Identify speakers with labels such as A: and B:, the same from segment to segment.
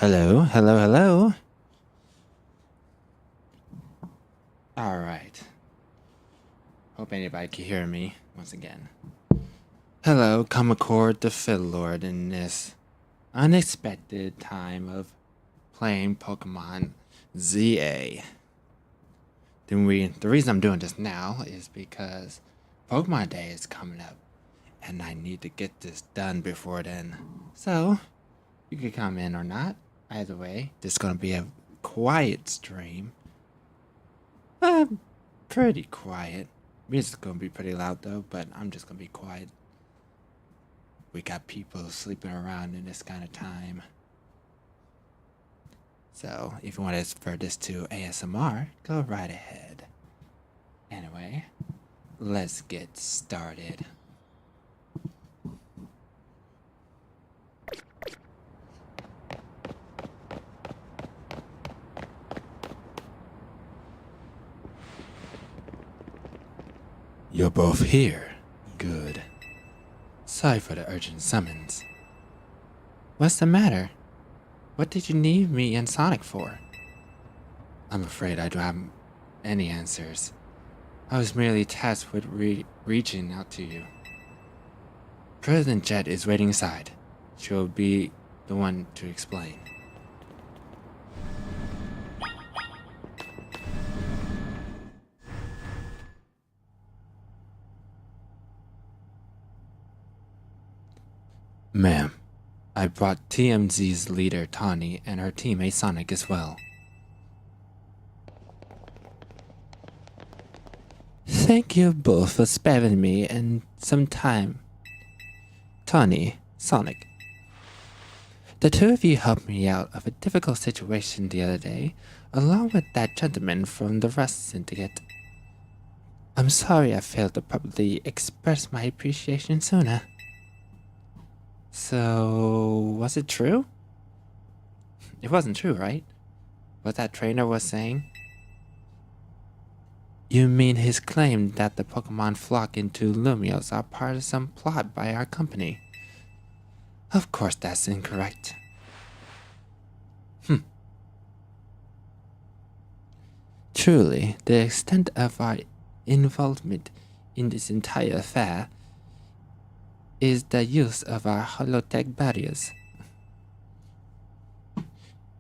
A: Hello, hello, hello. All right. Hope anybody can hear me once again. Hello, come accord the Fiddle Lord in this unexpected time of playing Pokemon ZA. The reason I'm doing this now is because Pokemon Day is coming up, and I need to get this done before then. So, you can come in or not. Either way, this is gonna be a quiet stream. Pretty quiet. Music's gonna be pretty loud though, but I'm just gonna be quiet. We got people sleeping around in this kind of time. So if you want to refer this to ASMR, go right ahead. Anyway, let's get started. You're both here. Good. Sorry for the urgent summons. What's the matter? What did you need me and Sonic for? I'm afraid I don't have any answers. I was merely tasked with reaching out to you. President Jet is waiting inside. She'll be the one to explain. Ma'am, I brought TMZ's leader Tawny and her teammate Sonic as well. Thank you both for sparing me and some time. Tawny, Sonic. The two of you helped me out of a difficult situation the other day, along with that gentleman from the Rust Syndicate. I'm sorry I failed to properly express my appreciation sooner. So, was it true? It wasn't true, right? What that trainer was saying? You mean his claim that the Pokemon flock into Lumios are part of some plot by our company? Of course that's incorrect. Truly, the extent of our involvement in this entire affair is the use of our holotech barriers.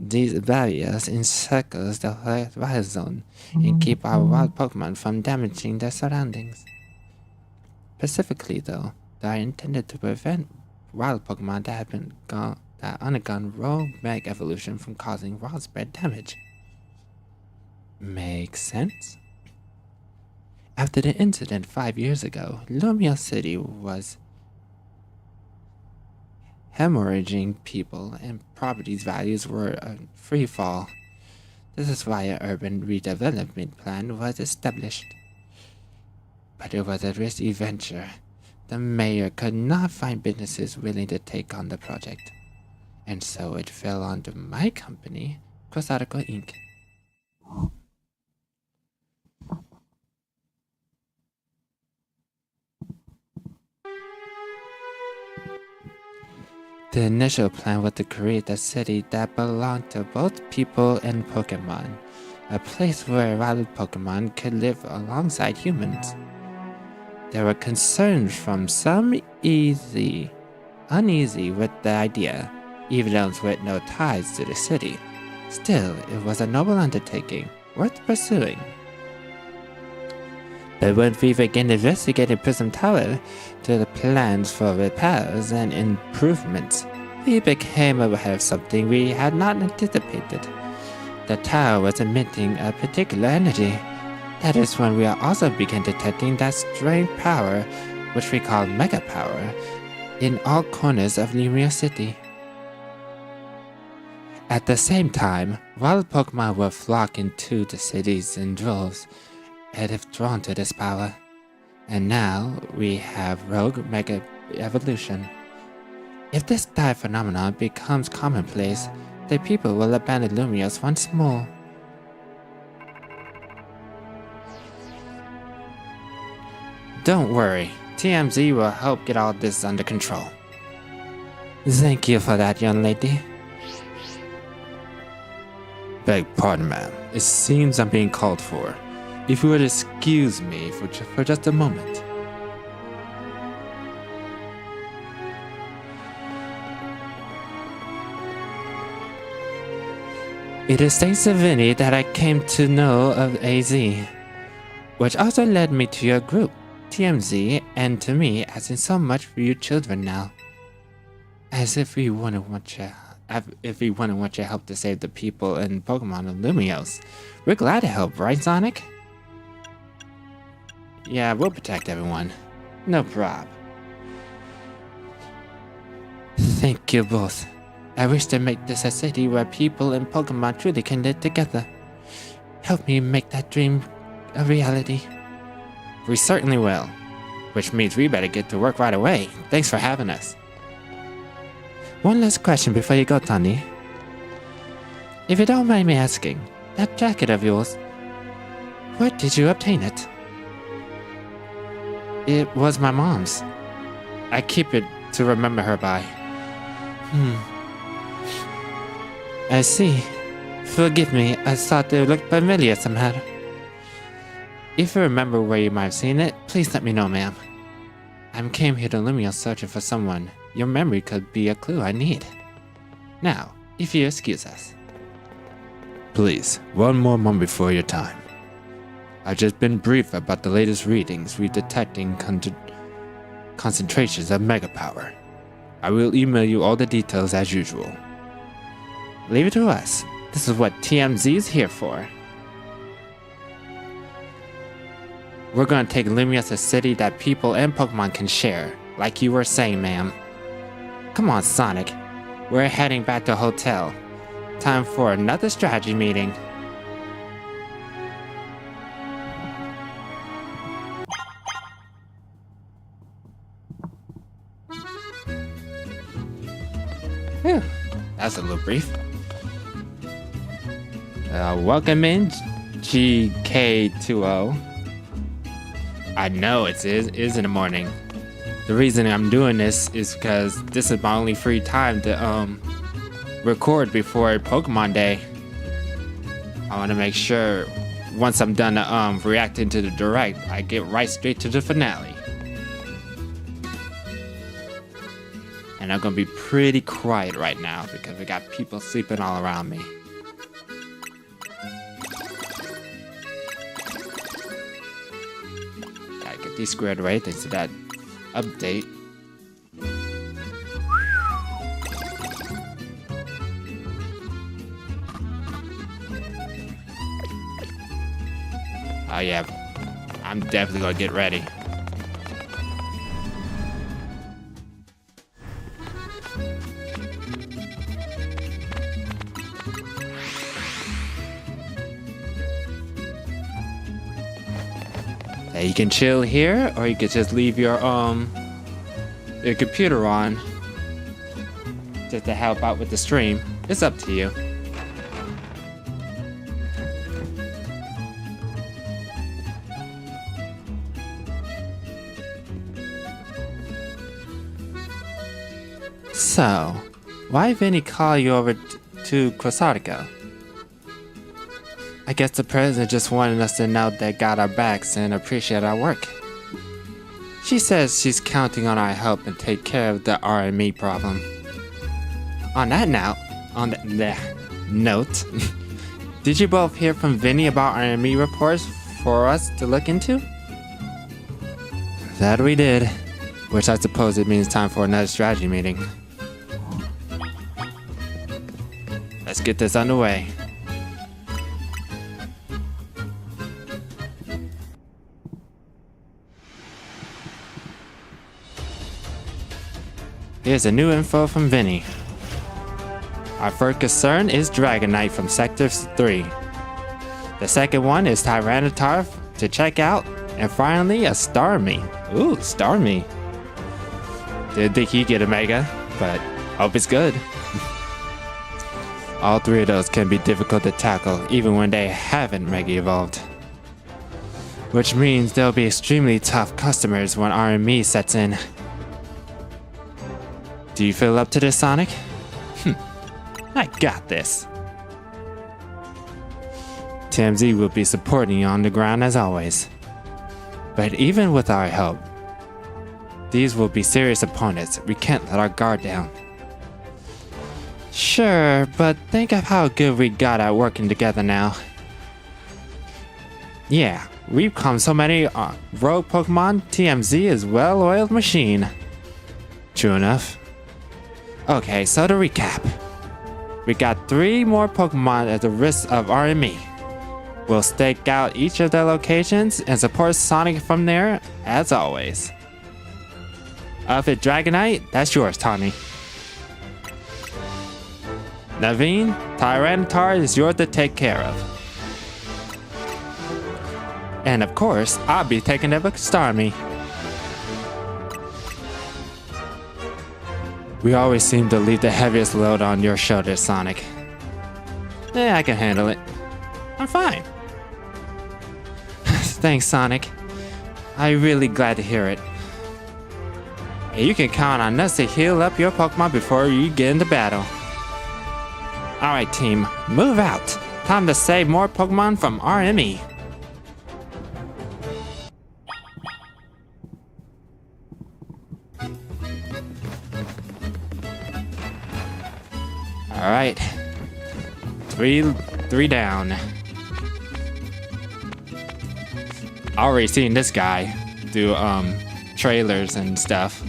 A: These barriers encircle the wild zone and keep our wild Pokemon from damaging their surroundings. Specifically, though, they are intended to prevent wild Pokemon that undergone raw mag evolution from causing widespread damage. Makes sense? After the incident 5 years ago, Lumia City was hemorrhaging people and properties values were a free fall. This is why an urban redevelopment plan was established. But it was a risky venture. The mayor could not find businesses willing to take on the project. And so it fell onto my company, Cosarco Inc. The initial plan was to create a city that belonged to both people and Pokemon, a place where wild Pokemon could live alongside humans. There were concerns from some uneasy with the idea, even those with no ties to the city. Still, it was a noble undertaking, worth pursuing. But when we began investigating Prism Tower to the plans for repairs and improvements, we became aware of something we had not anticipated. The tower was emitting a particular energy. That is when we also began detecting that strange power, which we call Mega Power, in all corners of Lumia City. At the same time, wild Pokemon were flocking to the cities in droves, and if drawn to this power. And now we have rogue mega evolution. If this dire phenomenon becomes commonplace, the people will abandon Lumios once more. Don't worry, TMZ will help get all this under control. Thank you for that, young lady. Beg pardon, ma'am. It seems I'm being called for. If you would excuse me for just a moment. It is thanks to Vinny that I came to know of AZ, which also led me to your group, TMZ, and to me asking so much for you children now. As if we wouldn't want your help to save the people and Pokemon of Lumiose. We're glad to help, right, Sonic? Yeah, we'll protect everyone. No prob. Thank you both. I wish to make this a city where people and Pokemon truly can live together. Help me make that dream a reality. We certainly will. Which means we better get to work right away. Thanks for having us. One last question before you go, Tani. If you don't mind me asking, that jacket of yours, where did you obtain it? It was my mom's. I keep it to remember her by. I see. Forgive me, I thought it looked familiar somehow. If you remember where you might have seen it, please let me know, ma'am. I came here to Lumiose searching for someone. Your memory could be a clue I need. Now, if you excuse us. Please, one more moment before your time. I've just been briefed about the latest readings we're detecting concentrations of Mega Power. I will email you all the details as usual. Leave it to us. This is what TMZ is here for. We're gonna take Lumiose a city that people and Pokemon can share, like you were saying, ma'am. Come on, Sonic. We're heading back to the hotel. Time for another strategy meeting. Whew, that's a little brief. Welcome in, GK20. I know it is in the morning. The reason I'm doing this is because this is my only free time to record before Pokemon Day. I want to make sure once I'm done reacting to the direct, I get right straight to the finale. And I'm gonna be pretty quiet right now because we got people sleeping all around me. Gotta get these squared away thanks to that update. Oh yeah, I'm definitely gonna get ready. You can chill here, or you could just leave your computer on just to help out with the stream. It's up to you. So, why Vinny call you over to Quasartico? I guess the president just wanted us to know they got our backs and appreciate our work. She says she's counting on our help and take care of the RME problem. On that note, did you both hear from Vinny about RME reports for us to look into? That we did, which I suppose it means time for another strategy meeting. Let's get this underway. Here's a new info from Vinny. Our first concern is Dragonite from Sector 3. The second one is Tyranitar to check out. And finally, a Starmie. Ooh, Starmie. Didn't think he'd get a Mega, but hope it's good. All three of those can be difficult to tackle, even when they haven't Mega Evolved. Which means they'll be extremely tough customers when RME sets in. Do you feel up to this, Sonic? I got this. TMZ will be supporting you on the ground as always. But even with our help, these will be serious opponents. We can't let our guard down. Sure, but think of how good we got at working together now. Yeah, we've come so many rogue Pokemon. TMZ is a well-oiled machine. True enough. Okay, so to recap. We got 3 more Pokemon at the risk of RME. We'll stake out each of their locations and support Sonic from there, as always. If it's Dragonite, that's yours, Tommy. Naveen, Tyranitar is yours to take care of. And of course, I'll be taking up a Starmie. We always seem to leave the heaviest load on your shoulders, Sonic. Yeah, I can handle it. I'm fine. Thanks, Sonic. I'm really glad to hear it. And you can count on us to heal up your Pokemon before you get into battle. Alright team, move out. Time to save more Pokemon from RME. Alright. Three down. Already seen this guy do trailers and stuff.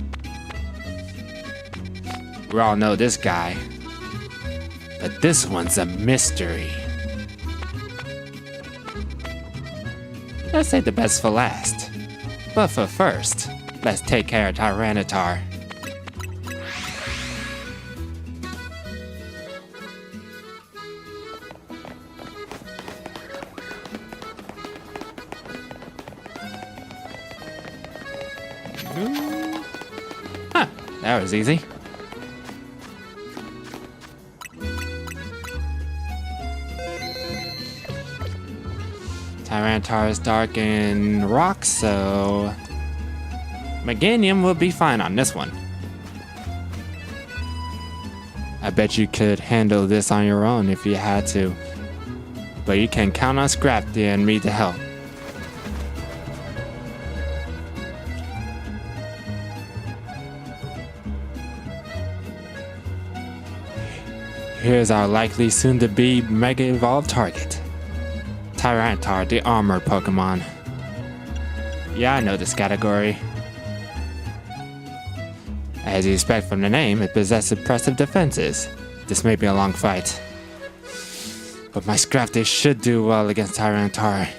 A: We all know this guy. But this one's a mystery. Let's save the best for last. But for first, let's take care of Tyranitar. Huh, that was easy. Tyranitar is dark and rock, so Meganium will be fine on this one. I bet you could handle this on your own if you had to, but you can count on Scrafty and me to help. Here's our likely soon-to-be Mega Evolved target. Tyranitar, the armored Pokemon. Yeah, I know this category. As you expect from the name, it possesses impressive defenses. This may be a long fight. But my Scrafty should do well against Tyranitar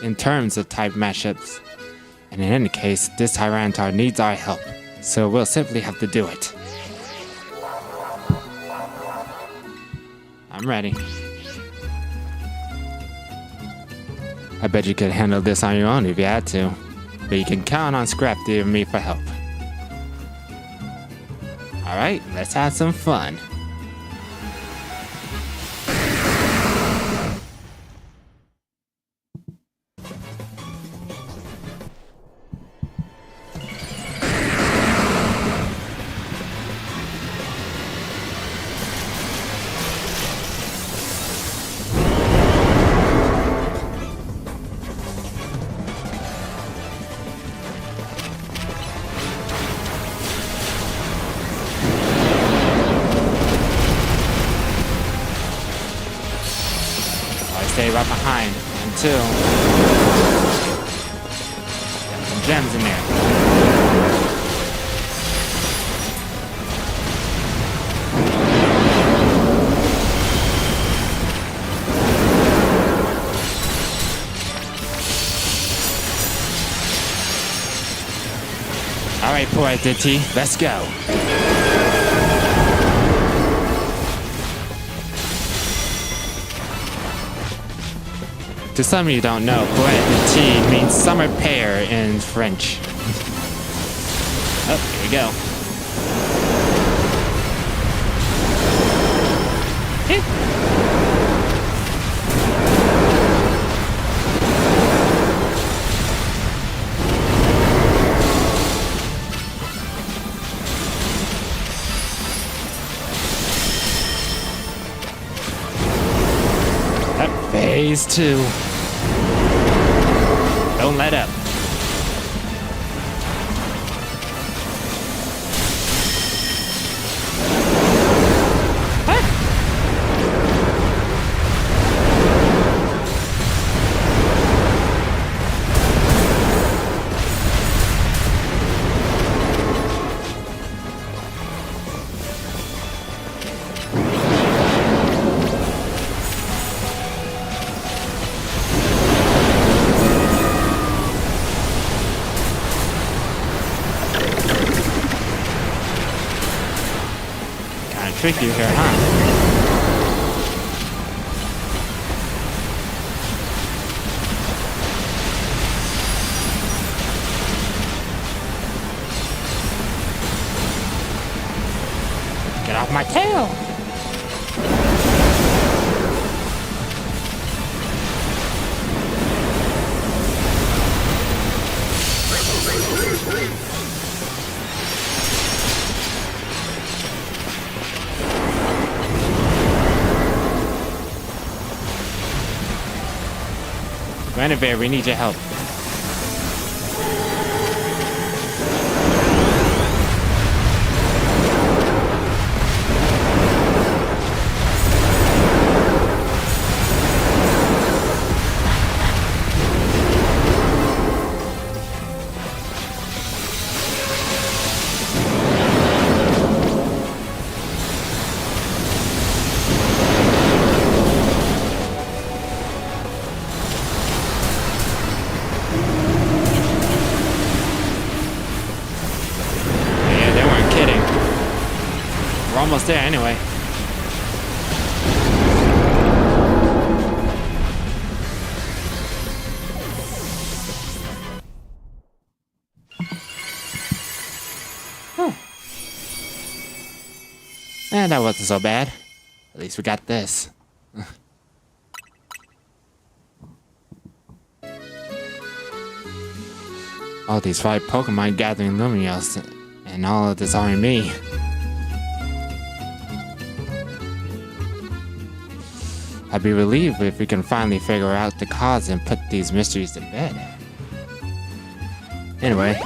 A: in terms of type matchups. And in any case, this Tyranitar needs our help, so we'll simply have to do it. I'm ready. I bet you could handle this on your own if you had to, but you can count on Scrafty and me for help. Alright, let's have some fun. Stay right behind until got some gems in there. All right, poor Ditty, let's go. To some of you don't know, Poète de Tea means summer pear in French. Oh, here we go. That Phase 2. Don't let up. Trick you here, huh? Get off my tail! Guinevere, we need your help. Almost there anyway. And that wasn't so bad. At least we got this. All these 5 Pokemon gathering Lumios, and all of this R&B. I'd be relieved if we can finally figure out the cause and put these mysteries to bed. Anyway,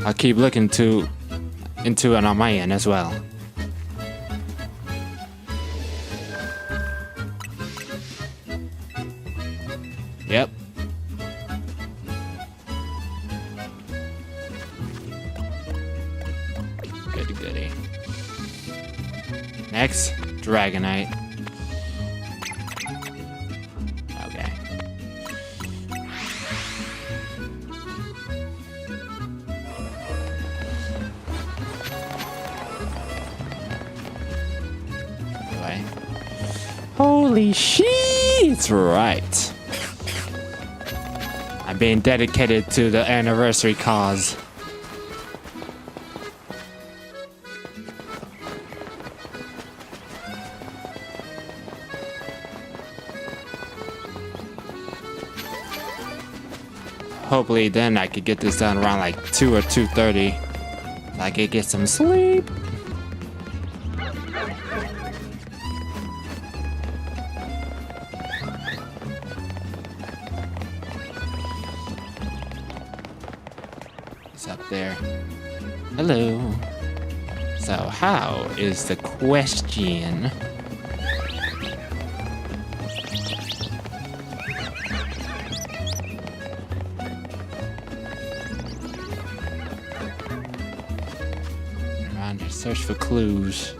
A: I'll keep looking into it on my end as well. Yep. Goody goody. Next. Dragonite. Okay. Anyway. Holy shit! It's right. I'm being dedicated to the anniversary cause. Hopefully then I could get this done around like 2 or 2:30. So I could get some sleep. It's up there. Hello. So how is the question? Search for clues.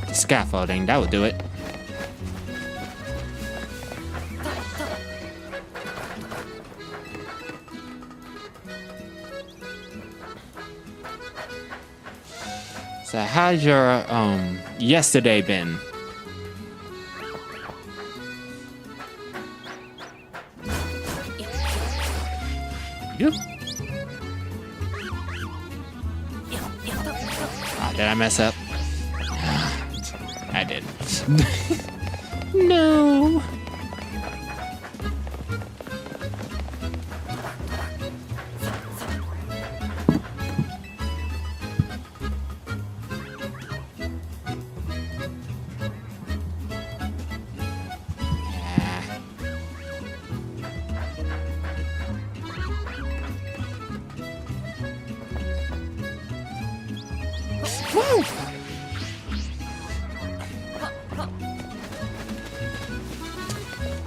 A: The scaffolding, that would do it. So how's your yesterday been? You? Did I mess up? I did. No. Woo!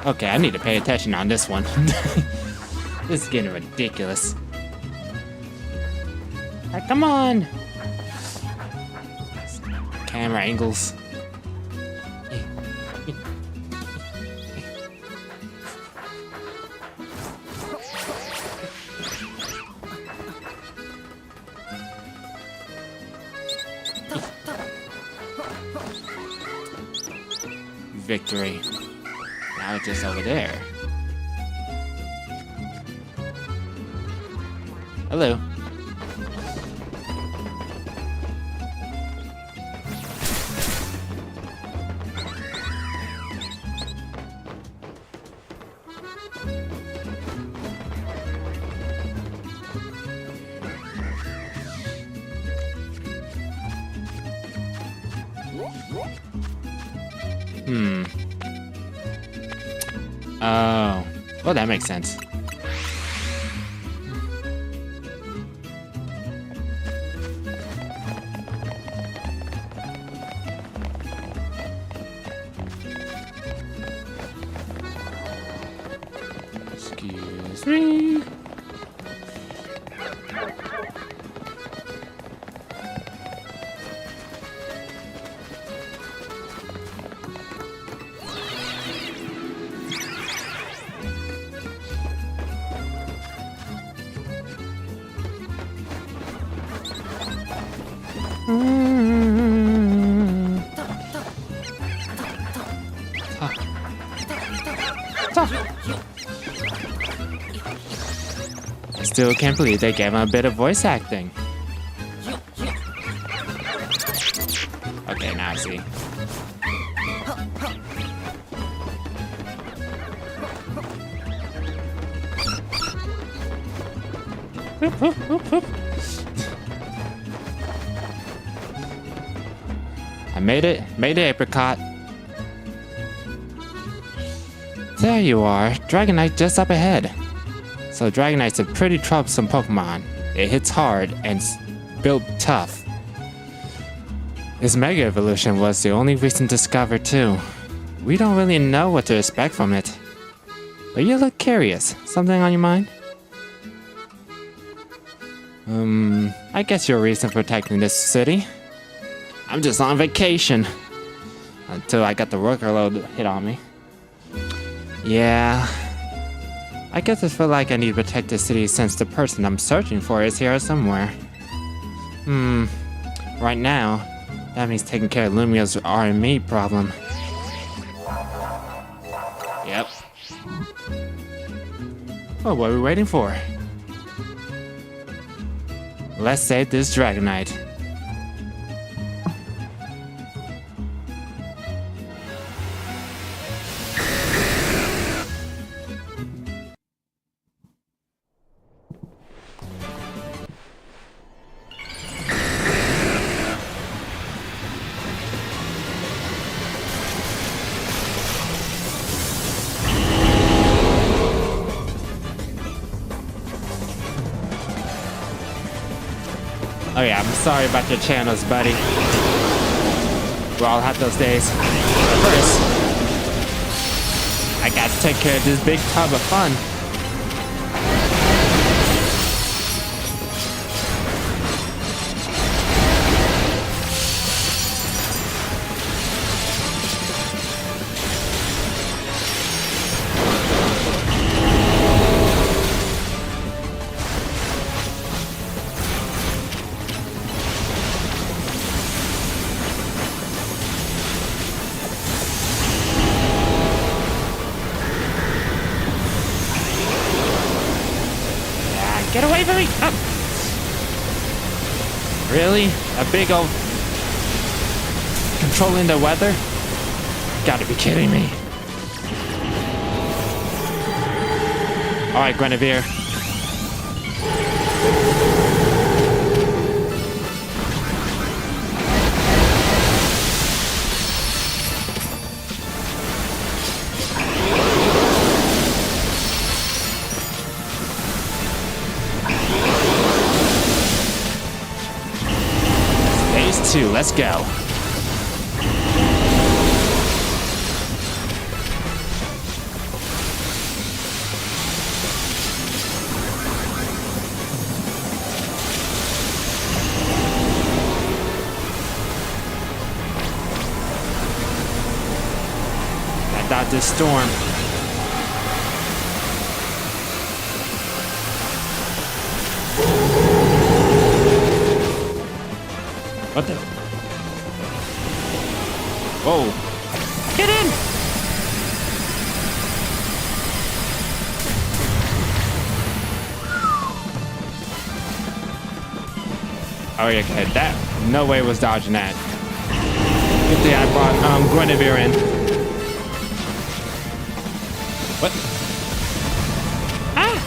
A: Okay, I need to pay attention on this one. This is getting ridiculous. Come on! Camera angles. Victory. Now it's just over there. Hello. Oh. Well, that makes sense. Excuse me. I still can't believe they gave him a bit of voice acting. Okay, now I see. Whoop, whoop, whoop, whoop. I made it, apricot. There you are, Dragonite just up ahead. So Dragonite's a pretty troublesome Pokemon. It hits hard and built tough. Its Mega Evolution was the only recent discovery too. We don't really know what to expect from it. But you look curious. Something on your mind? I guess your reason for protecting this city. I'm just on vacation. Until I got the workload hit on me. Yeah. I guess I feel like I need to protect the city since the person I'm searching for is here somewhere. Right now, that means taking care of Lumia's RME problem. Yep. Well, what are we waiting for? Let's save this Dragonite. Oh yeah, I'm sorry about your channels, buddy. We all have those days. But first, I gotta take care of this big tub of fun. Get away from me! Oh. Really? A big old... controlling the weather? Gotta be kidding me. Alright, Guinevere. 2. Let's go. I thought this storm. What the? Whoa. Get in! Oh, yeah, okay. That, no way was dodging that. Good thing I brought, Guinevere in. What? Ah!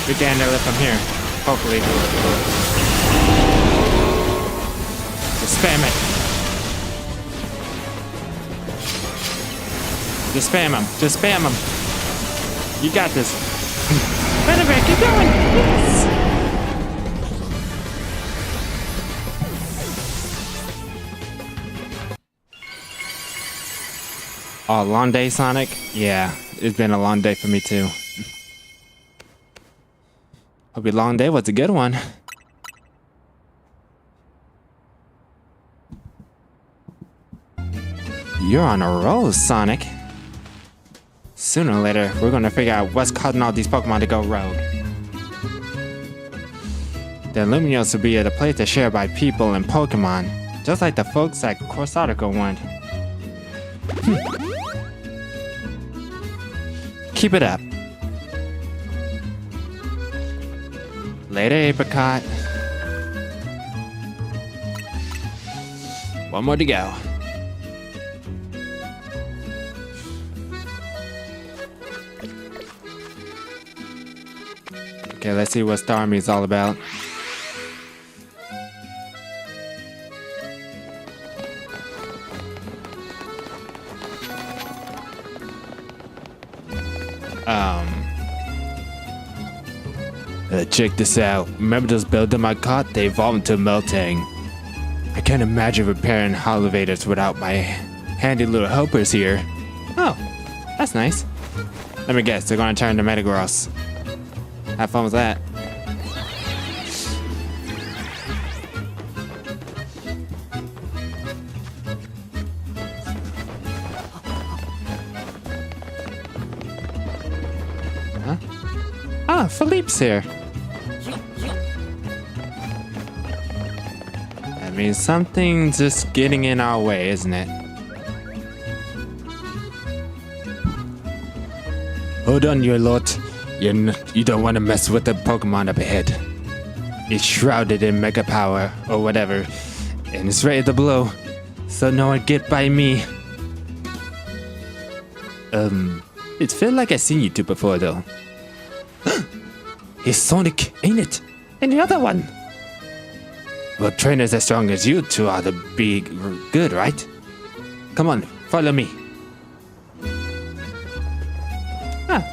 A: We can handle it from here. Hopefully. Just spam it. Just spam him. Just spam him. You got this. Guinevere, keep going. Yes. Oh, long day, Sonic? Yeah, it's been a long day for me too. Hope your long day was a good one. You're on a roll, Sonic. Sooner or later, we're gonna figure out what's causing all these Pokemon to go rogue. The Lumiose will be at a place that's shared by people and Pokemon, just like the folks at Corsotica want. Keep it up. Later, Apricot. One more to go. Okay, let's see what Starmie is all about. Check this out. Remember those buildings I caught? They evolved into Meltang. I can't imagine repairing elevators without my handy little helpers here. Oh, that's nice. Let me guess, they're gonna turn to Metagross. Have fun with that. Huh? Ah, Philippe's here. That means something's just getting in our way, isn't it? Hold on, you lot. You don't want to mess with the Pokemon up ahead. It's shrouded in Mega Power, or whatever, and it's ready to blow. So no one get by me. It feels like I've seen you two before, though. It's Sonic, ain't it? And the other one. Well, trainers as strong as you two ought to be good, right? Come on, follow me. Ah,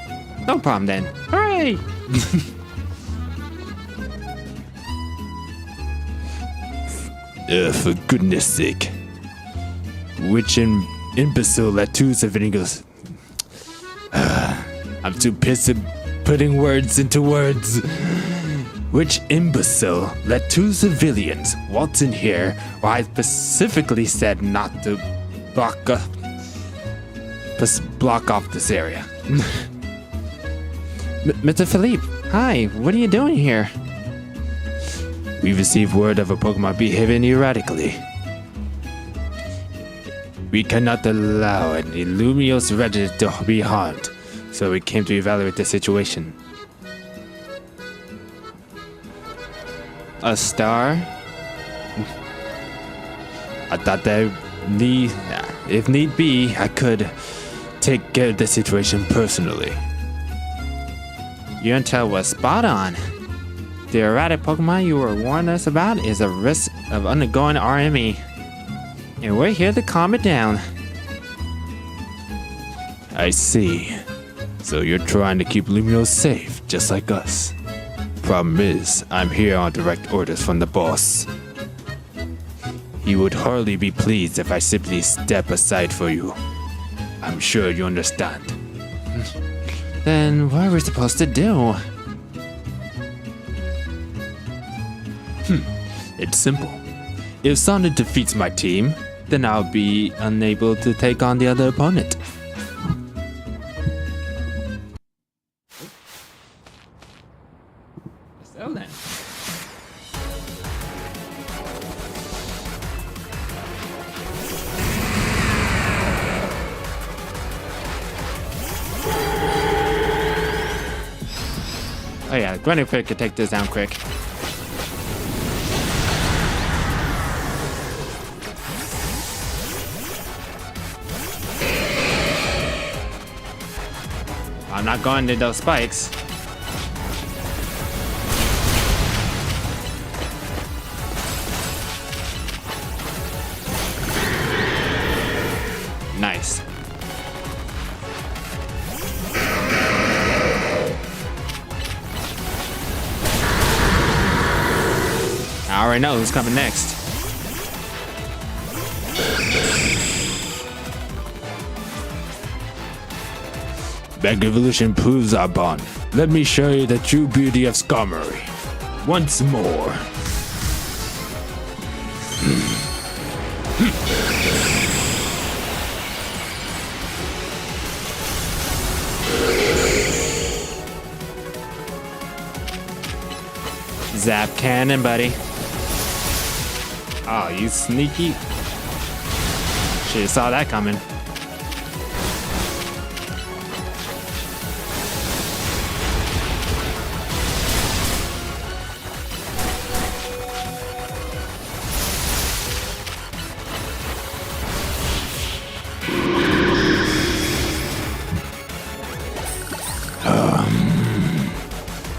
A: no problem then. Hooray! For goodness sake. Which imbecile let two civilians... I'm too pissed at putting words into words. Which imbecile let two civilians waltz in here while I specifically said not to block off this area? Mr. Philippe, hi, what are you doing here? We received word of a Pokemon behaving erratically. We cannot allow an Lumiose resident to be harmed, so we came to evaluate the situation. A star? I thought that if need be, I could take care of the situation personally. Your intel was spot on. The erratic Pokemon you were warning us about is a risk of undergoing RME. And we're here to calm it down. I see. So you're trying to keep Lumio safe, just like us. Problem is, I'm here on direct orders from the boss. He would hardly be pleased if I simply step aside for you. I'm sure you understand. Then what are we supposed to do? It's simple. If Sonic defeats my team, then I'll be unable to take on the other opponent. So then. Oh yeah, Granny could take this down quick. I'm not going to those spikes. Nice. I already know who's coming next. Mega Evolution proves our bond. Let me show you the true beauty of Skarmory. Once more. Zap cannon, buddy. Oh, you sneaky. Should've saw that coming.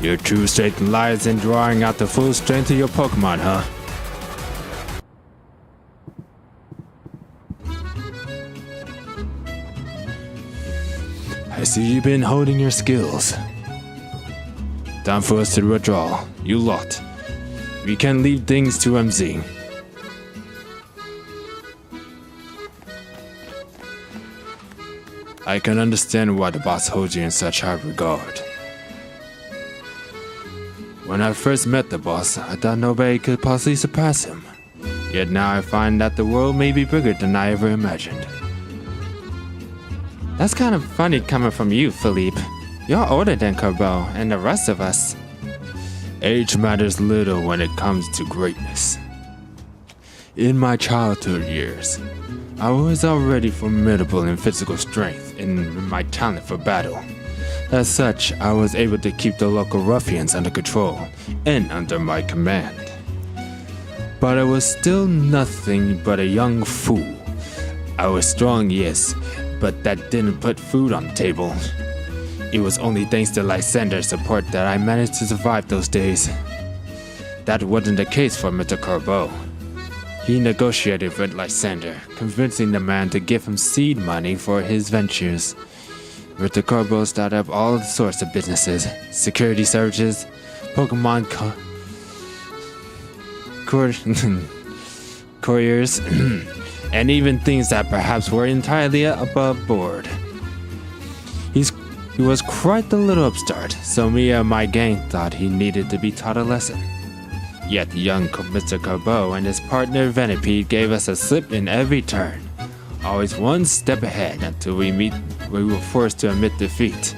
A: Your true strength lies in drawing out the full strength of your Pokemon, huh? I see you've been holding your skills. Time for us to withdraw. You lot. We can leave things to MZ. I can understand why the boss holds you in such high regard. When I first met the boss, I thought nobody could possibly surpass him. Yet now I find that the world may be bigger than I ever imagined. That's kind of funny coming from you, Philippe. You're older than Kerbo and the rest of us. Age matters little when it comes to greatness. In my childhood years, I was already formidable in physical strength and in my talent for battle. As such, I was able to keep the local ruffians under control and under my command. But I was still nothing but a young fool. I was strong, yes, but that didn't put food on the table. It was only thanks to Lysander's support that I managed to survive those days. That wasn't the case for Mr. Kerbo. He negotiated with Lysander, convincing the man to give him seed money for his ventures. Mr. Kerbo started up all sorts of businesses, security services, Pokemon couriers, and even things that perhaps were entirely above board. He was quite the little upstart, so me and my gang thought he needed to be taught a lesson. Yet young Mr. Kerbo and his partner Venipede gave us a slip in every turn. Always one step ahead until we were forced to admit defeat.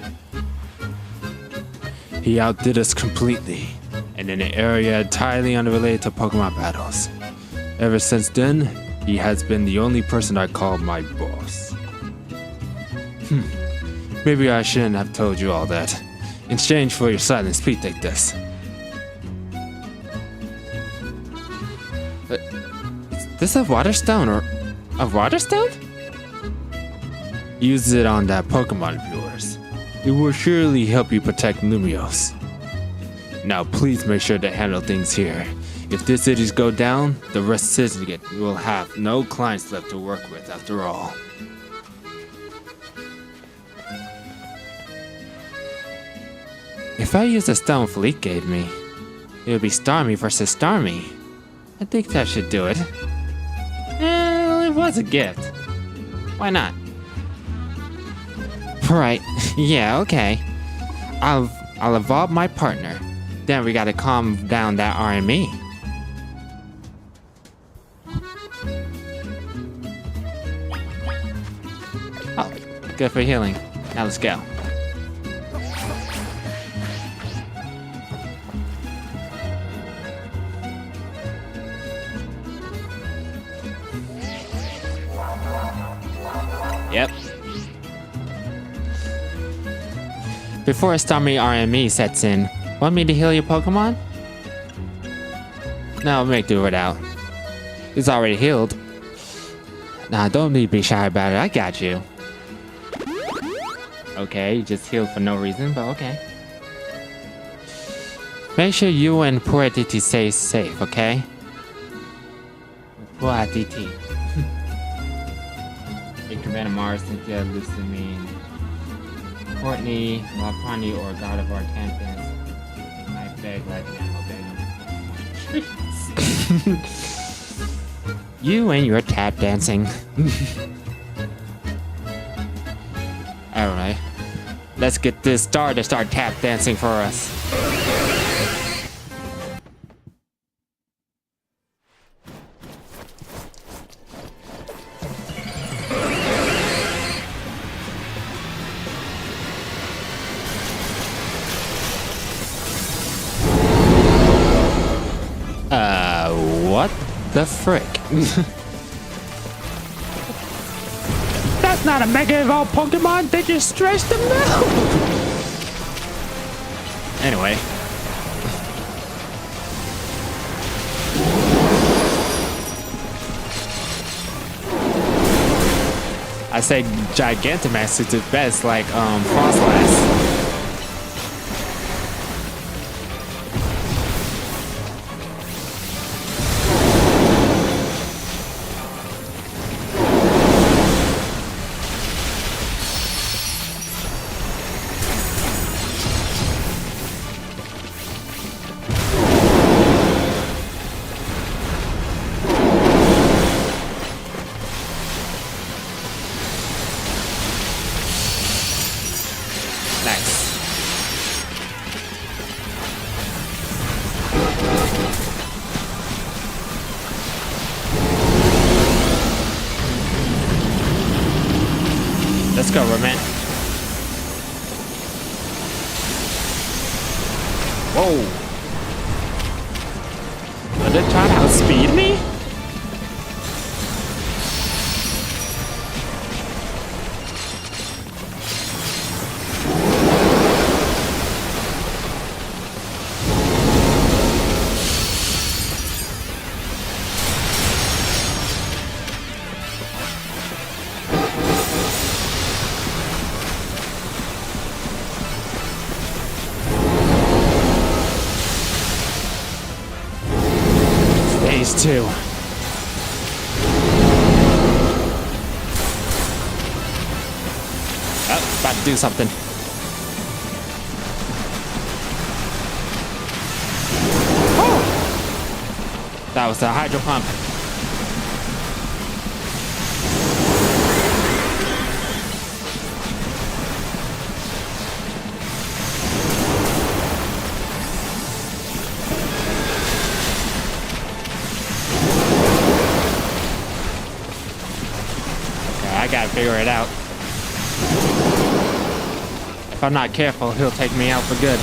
A: He outdid us completely, and in an area entirely unrelated to Pokemon battles. Ever since then, he has been the only person I call my boss. Maybe I shouldn't have told you all that. In exchange for your silence, please take this. This a water stone or a water stone? Use it on that Pokemon of yours. It will surely help you protect Lumiose. Now please make sure to handle things here. If this cities go down, the rest of Syndicate will have no clients left to work with after all. If I use the stone Philippe gave me, it would be Starmie versus Starmie. I think that should do it. It was a gift. Why not? Right, yeah, okay. I'll evolve my partner. Then we gotta calm down that RME. Oh, good for healing. Now let's go. Yep. Before Starmie RME sets in, want me to heal your Pokemon? No, I'll make do without. It's already healed. Nah, don't need to be shy about it, I got you. Okay, you just healed for no reason, but okay. Make sure you and poor DT stay safe, okay? Poor DT. Commander Mars, Cynthia, Lucamine, Courtney, Lapani, or God of Our Campus. I beg, like I'll beg. You and your tap dancing. Alright. Let's get this star to start tap dancing for us. What the frick? That's not a Mega Evolved Pokemon, they just stretched them out! Anyway. I say Gigantamax is the best, like, Frostlass. Nice. Let's go, Roman. Whoa. Are they trying to outspeed me? Phase 2. Oh, about to do something. Oh! That was the Hydro Pump. I gotta figure it out. If I'm not careful, he'll take me out for good.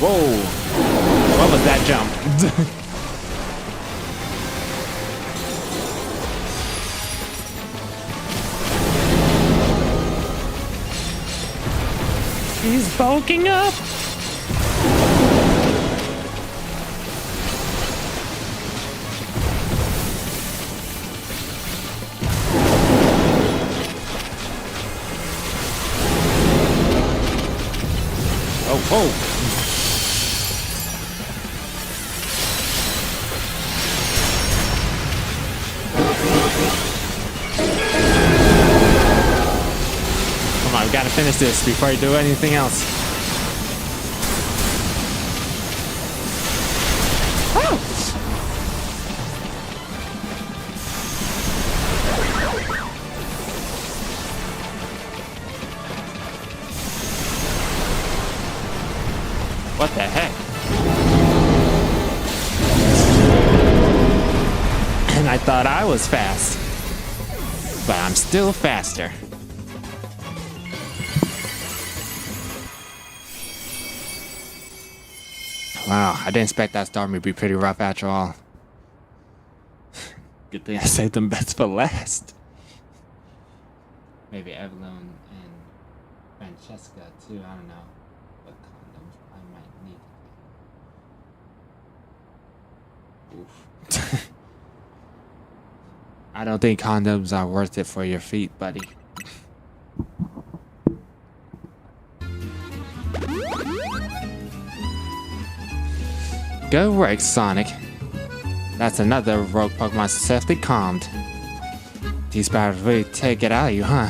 A: Whoa! What was that jump? He's bulking up. Oh. Come on, we gotta finish this before I do anything else. Oh! What the heck? And I thought I was fast. But I'm still faster. Wow, I didn't expect that storm to be pretty rough after all. Good thing I saved them bets for last. Maybe Evelyn and Francesca too, I don't know. What condoms I might need. Oof. I don't think condoms are worth it for your feet, buddy. Good work, Sonic. That's another rogue Pokemon successfully calmed. These battles really take it out of you, huh?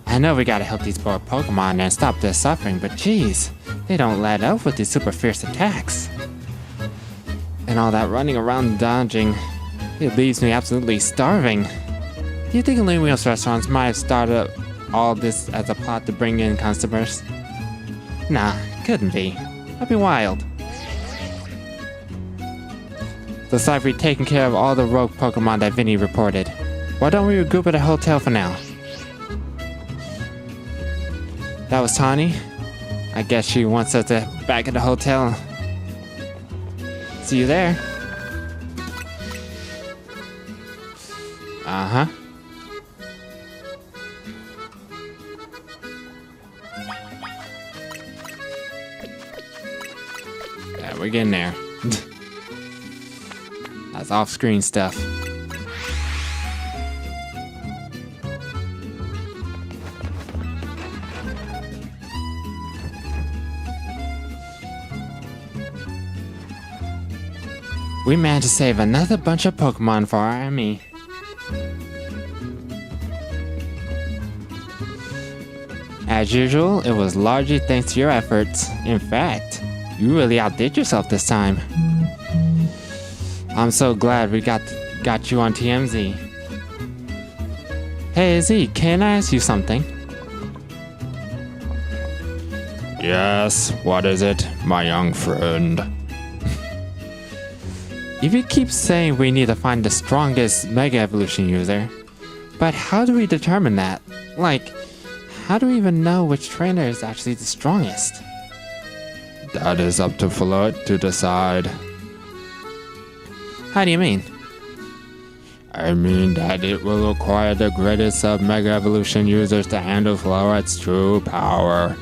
A: I know we gotta help these poor Pokemon and stop their suffering, but geez, they don't let up with these super fierce attacks. And all that running around dodging, it leaves me absolutely starving. Do you think Lumiose restaurants might have started all this as a plot to bring in customers? Nah, couldn't be. That'd be wild. Besides, we've taken care of all the rogue Pokemon that Vinny reported. Why don't we regroup at a hotel for now? That was Tawny. I guess she wants us to back at the hotel. See you there. Uh-huh. Yeah, we're getting there. That's off-screen stuff. We managed to save another bunch of Pokemon for our army. As usual, it was largely thanks to your efforts. In fact, you really outdid yourself this time. I'm so glad we got you on TMZ. Hey Z, can I ask you something? Yes, what is it, my young friend? If you keep saying we need to find the strongest Mega Evolution user, but how do we determine that? Like, how do we even know which trainer is actually the strongest? That is up to Float to decide. How do you mean? I mean that it will require the greatest of Mega Evolution users to handle Floret's true power.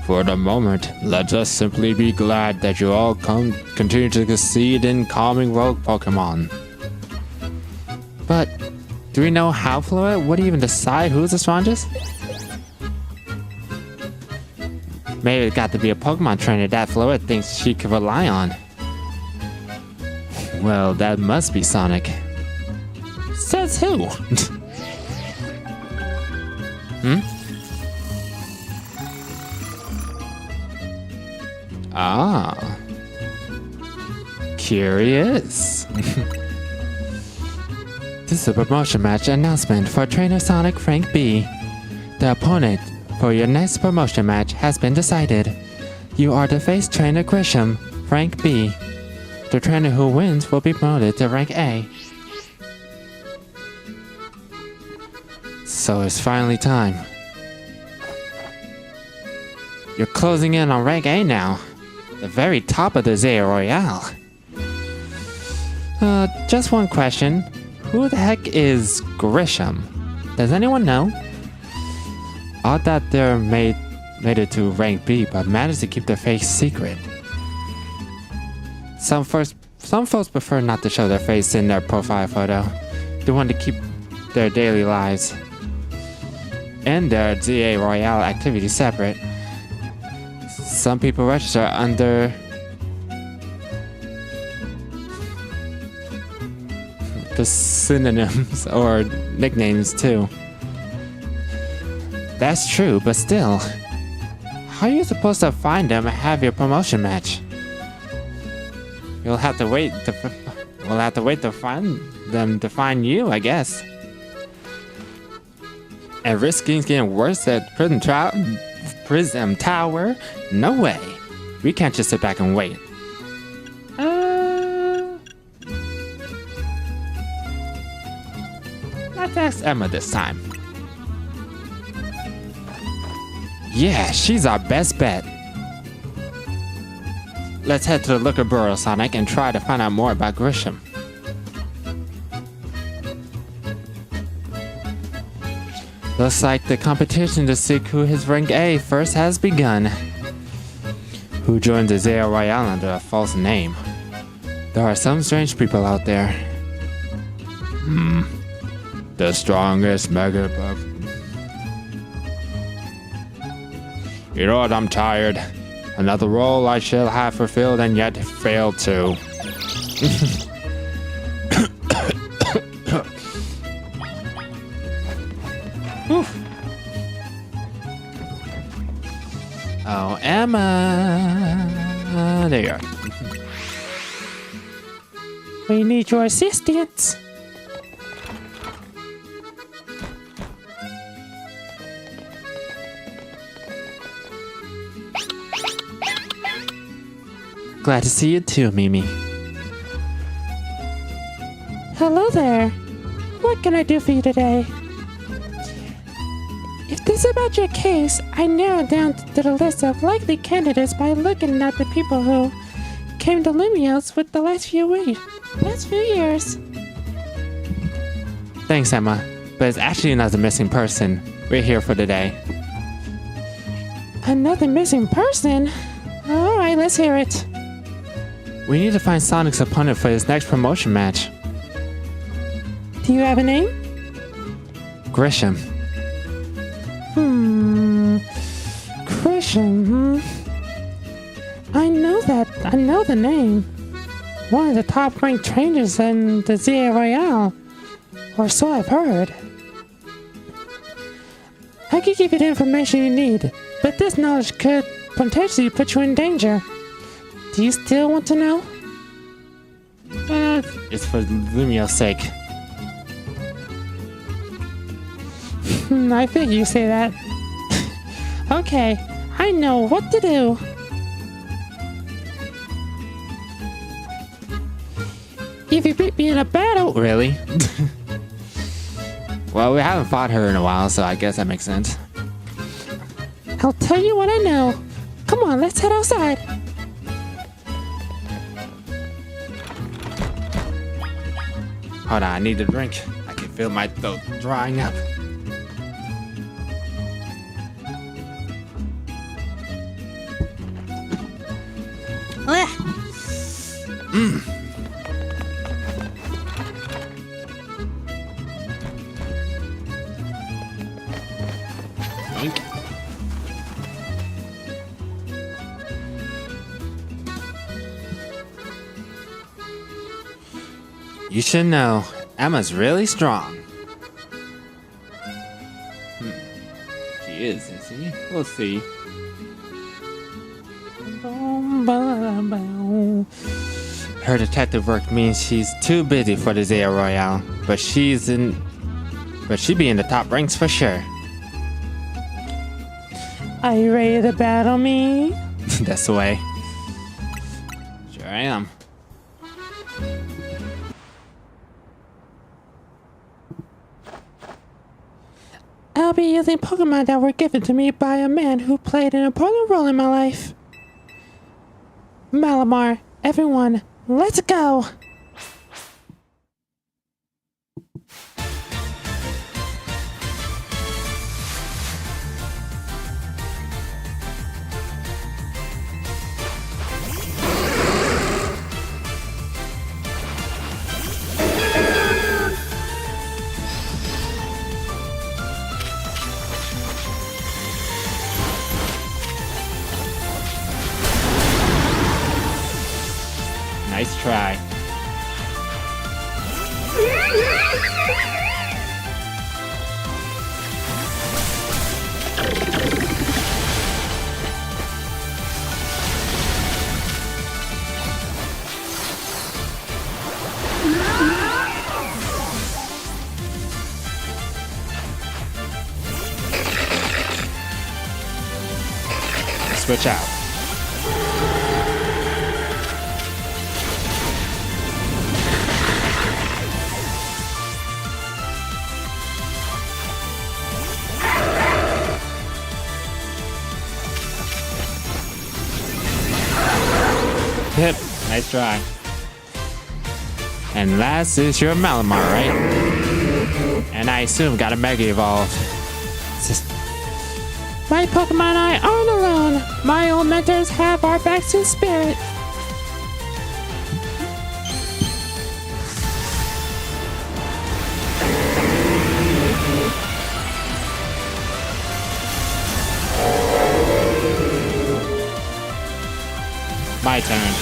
A: For the moment, let us simply be glad that you all continue to succeed in calming rogue Pokemon. But, do we know how Floret would even decide who's the strongest? Maybe it's got to be a Pokemon trainer that Floret thinks she could rely on. Well, that must be Sonic. Says who? Hmm? Ah. Curious. This is a promotion match announcement for Trainer Sonic Frank B. The opponent for your next promotion match has been decided. You are to face Trainer Grisham, Frank B. The trainer who wins will be promoted to rank A. So it's finally time. You're closing in on rank A now. The very top of the Zaya Royale. Just one question. Who the heck is Grisham? Does anyone know? All that they're made it to rank B, but managed to keep their face secret. Some folks prefer not to show their face in their profile photo. They want to keep their daily lives and their ZA Royale activities separate. Some people register under the synonyms or nicknames too. That's true, but still, how are you supposed to find them and have your promotion match? We'll have to wait to find them to find you, I guess. And risking getting worse at Prism Tower? No way. We can't just sit back and wait. Let's ask Emma this time. Yeah, she's our best bet. Let's head to the Liquor Bureau, Sonic, and try to find out more about Grisham. Looks like the competition to see who his rank A first has begun. Who joined the ZA Royale under a false name? There are some strange people out there. The strongest mega buff. You know what, I'm tired. Another role I shall have fulfilled and yet failed to. Oh, Emma. There you are. We need your assistance. Glad to see you too, Mimi.
B: Hello there. What can I do for you today? If this is about your case, I narrowed down to the list of likely candidates by looking at the people who came to Lumios with the last few years.
A: Thanks, Emma. But it's actually another missing person. We're here for today.
B: Another missing person? Alright, let's hear it.
A: We need to find Sonic's opponent for his next promotion match.
B: Do you have a name?
A: Grisham.
B: Grisham, I know the name. One of the top ranked trainers in the ZA Royale. Or so I've heard. I could give you the information you need, but this knowledge could potentially put you in danger. Do you still want to know?
A: It's for Lumio's sake.
B: I figured you say that. Okay, I know what to do. If you beat me in a battle...
A: Really? Well, we haven't fought her in a while, so I guess that makes sense.
B: I'll tell you what I know. Come on, let's head outside.
A: Hold on, I need a drink. I can feel my throat drying up. Drink. You should know, Emma's really strong. She is she? We'll see. Her detective work means she's too busy for the ZA Royale, but she'd be in the top ranks for sure.
B: Are you ready to battle me?
A: That's the way. Sure I am.
B: I'll be using Pokemon that were given to me by a man who played an important role in my life. Malamar, everyone, let's go!
A: Nice try. Switch out. Hip, nice try. And last is your Malamar, right? And I assume got a Mega Evolve.
B: My Pokemon and I aren't alone. My old mentors have our backs in spirit.
A: My turn.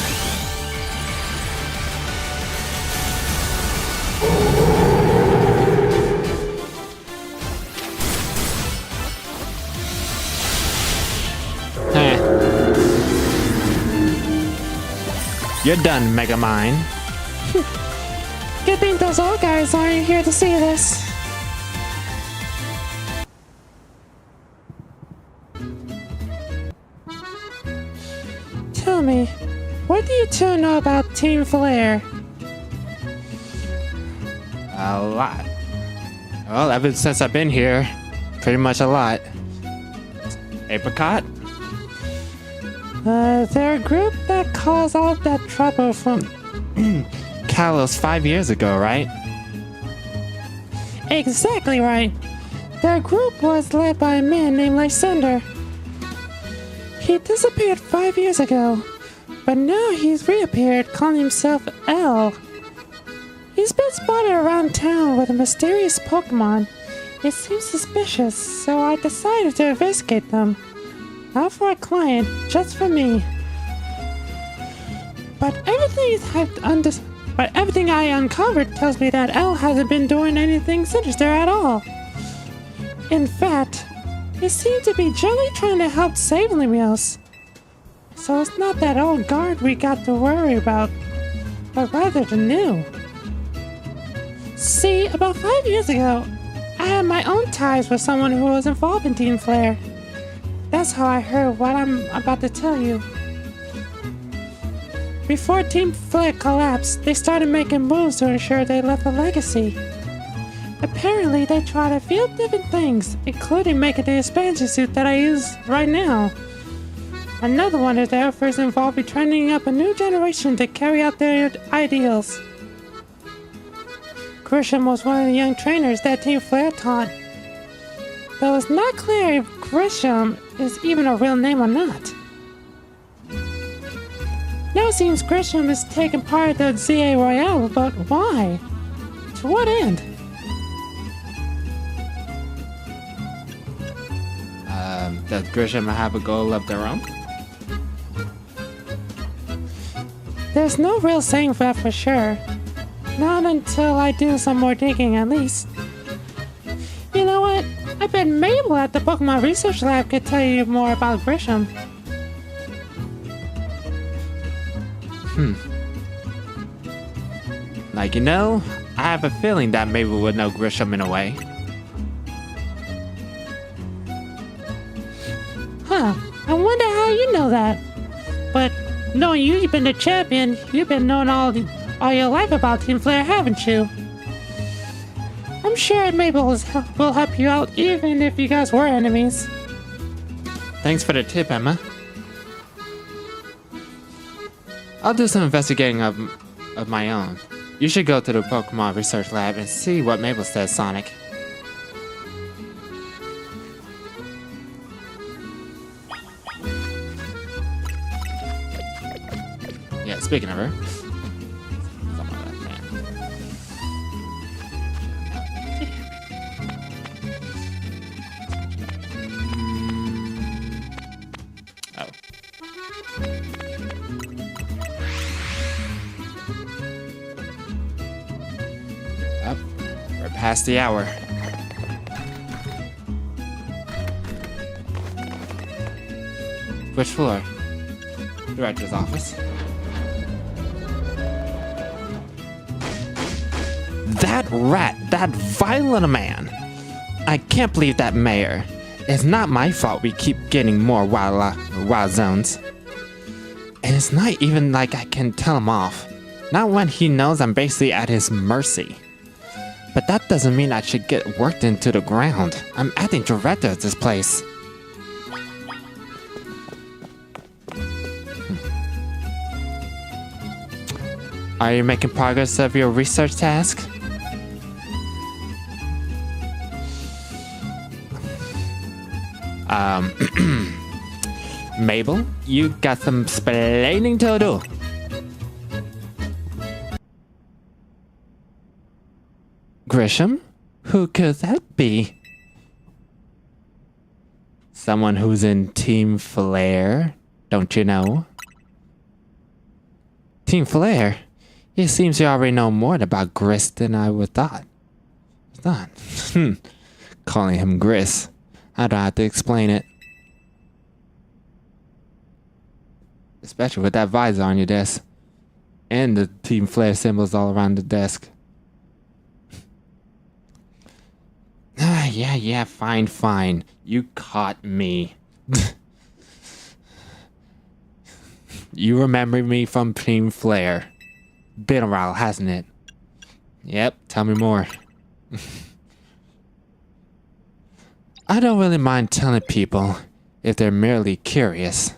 A: You're done, Megamind.
B: Good thing those old guys aren't here to see this. Tell me, what do you two know about Team Flare?
A: A lot. Well, ever since I've been here, pretty much a lot. Apricot?
B: They're a group that caused all that trouble from
A: Kalos 5 years ago, right?
B: Exactly right. Their group was led by a man named Lysander. He disappeared 5 years ago, but now he's reappeared calling himself L. He's been spotted around town with a mysterious Pokemon. It seems suspicious, so I decided to investigate them. Not for a client, just for me. But everything I uncovered tells me that L hasn't been doing anything sinister at all. In fact, he seemed to be gently trying to help save Lemios. So it's not that old guard we got to worry about, but rather the new. See, about 5 years ago, I had my own ties with someone who was involved in Team Flare. That's how I heard what I'm about to tell you. Before Team Flare collapsed, they started making moves to ensure they left a legacy. Apparently, they tried a few different things, including making the expansion suit that I use right now. Another one of their efforts involved training up a new generation to carry out their ideals. Grisham was one of the young trainers that Team Flare taught. Though it's not clear if Grisham is even a real name or not. Now it seems Grisham is taking part of the ZA Royale, but why? To what end?
A: Does Grisham have a goal of their own?
B: There's no real saying for that for sure. Not until I do some more digging, at least. You know what? I bet Mabel at the Pokemon Research Lab could tell you more about Grisham.
A: Like, I have a feeling that Mabel would know Grisham in a way.
B: Huh, I wonder how you know that. But knowing you've been the champion, you've been knowing all your life about Team Flare, haven't you? I'm sure Mabel will help you out even if you guys were enemies.
A: Thanks for the tip, Emma. I'll do some investigating of my own. You should go to the Pokemon Research Lab and see what Mabel says, Sonic. Yeah, speaking of her. past the hour. Which floor? Director's office. That rat, that violent man. I can't believe that mayor. It's not my fault we keep getting more wild zones. And it's not even like I can tell him off. Not when he knows I'm basically at his mercy. But that doesn't mean I should get worked into the ground. I'm acting director of this place. Are you making progress of your research task? Mabel, you got some explaining to do. Grisham? Who could that be? Someone who's in Team Flare, don't you know? Team Flare? It seems you already know more about Gris than I would thought. Calling him Gris. I don't have to explain it. Especially with that visor on your desk. And the Team Flare symbols all around the desk. Yeah, fine. You caught me. You remember me from Team Flare. Been a while, hasn't it? Yep, tell me more. I don't really mind telling people if they're merely curious.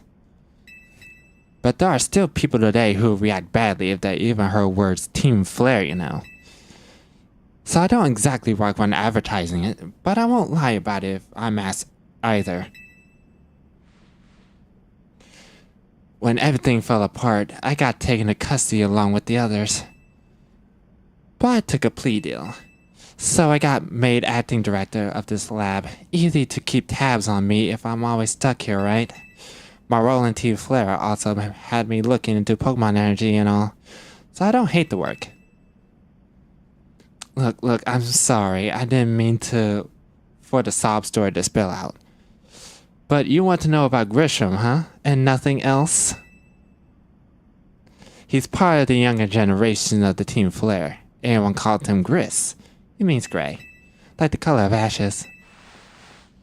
A: But there are still people today who react badly if they even heard words Team Flare, you know. So I don't exactly work on advertising it, but I won't lie about it if I'm asked either. When everything fell apart, I got taken to custody along with the others. But I took a plea deal. So I got made acting director of this lab. Easy to keep tabs on me if I'm always stuck here, right? My role in Team Flare also had me looking into Pokemon energy and all. So I don't hate the work. Look, I'm sorry. I didn't mean for the sob story to spill out. But you want to know about Grisham, huh? And nothing else? He's part of the younger generation of the Team Flare. Everyone called him Gris. It means gray, like the color of ashes.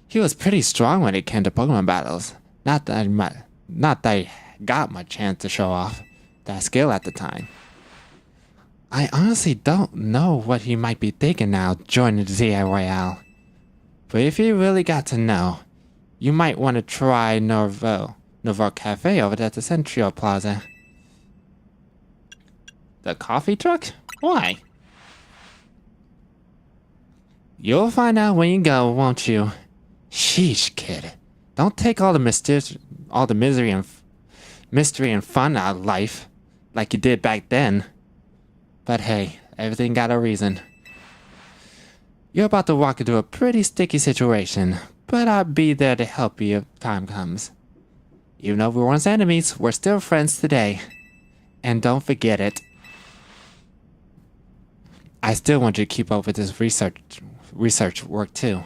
A: He was pretty strong when it came to Pokemon battles. Not that I got much chance to show off that skill at the time. I honestly don't know what he might be thinking now joining the ZA Royale. But if you really got to know, you might want to try Novo Cafe over at the Central Plaza. The coffee truck? Why? You'll find out when you go, won't you? Sheesh, kid. Don't take all the misery and fun out of life like you did back then. But hey, everything got a reason. You're about to walk into a pretty sticky situation, but I'll be there to help you if time comes. Even though we were once enemies, we're still friends today. And don't forget it. I still want you to keep up with this research work too.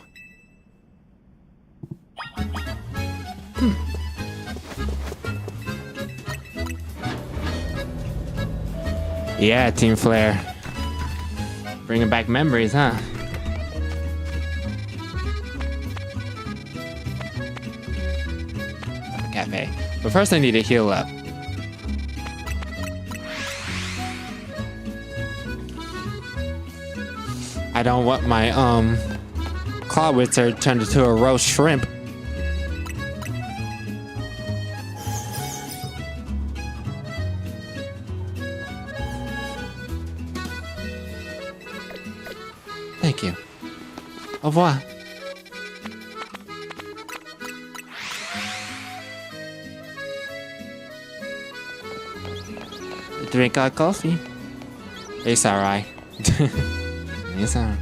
A: Yeah, Team Flare. Bringing back memories, huh? Cafe. But first I need to heal up. I don't want my claw wizard turned into a roast shrimp. Thank you. Au revoir. Drink our coffee. It's alright. It's alright.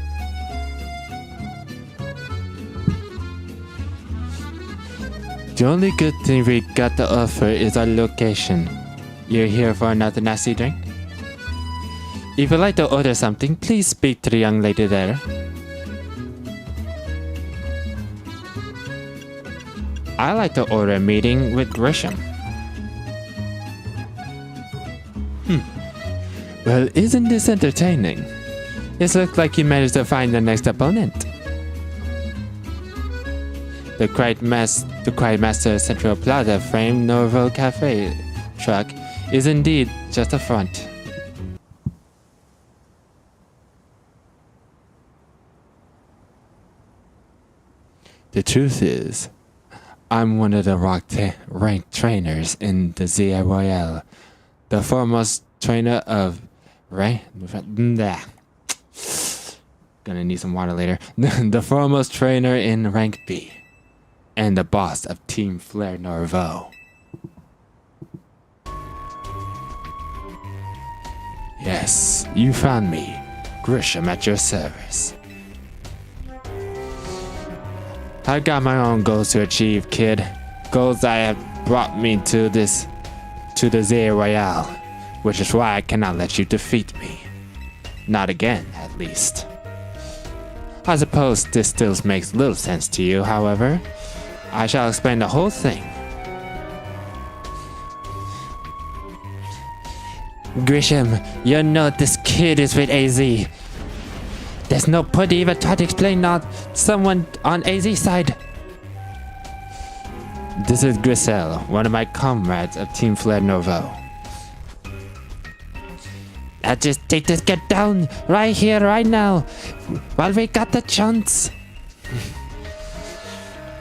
A: The only good thing we got to offer is our location. You're here for another nasty drink? If you'd like to order something, please speak to the young lady there. I like to order a meeting with Grisham. Well, isn't this entertaining? It looks like you managed to find the next opponent. The Quiet Master Central Plaza framed Norval Cafe truck is indeed just a front. The truth is, I'm one of the ranked trainers in the ZA Royale, the foremost trainer of Gonna need some water later. The foremost trainer in rank B, and the boss of Team Flare Norvo. Yes, you found me, Grisham, at your service. I got my own goals to achieve, kid. Goals that have brought me to the ZA Royale, which is why I cannot let you defeat me. Not again, at least. I suppose this still makes little sense to you, however. I shall explain the whole thing. Grisham, you know this kid is with AZ. There's no point to even try to explain not someone on AZ's side. This is Grisel, one of my comrades of Team Flare Norvo. I just take this get down right here, right now, while we got the chance.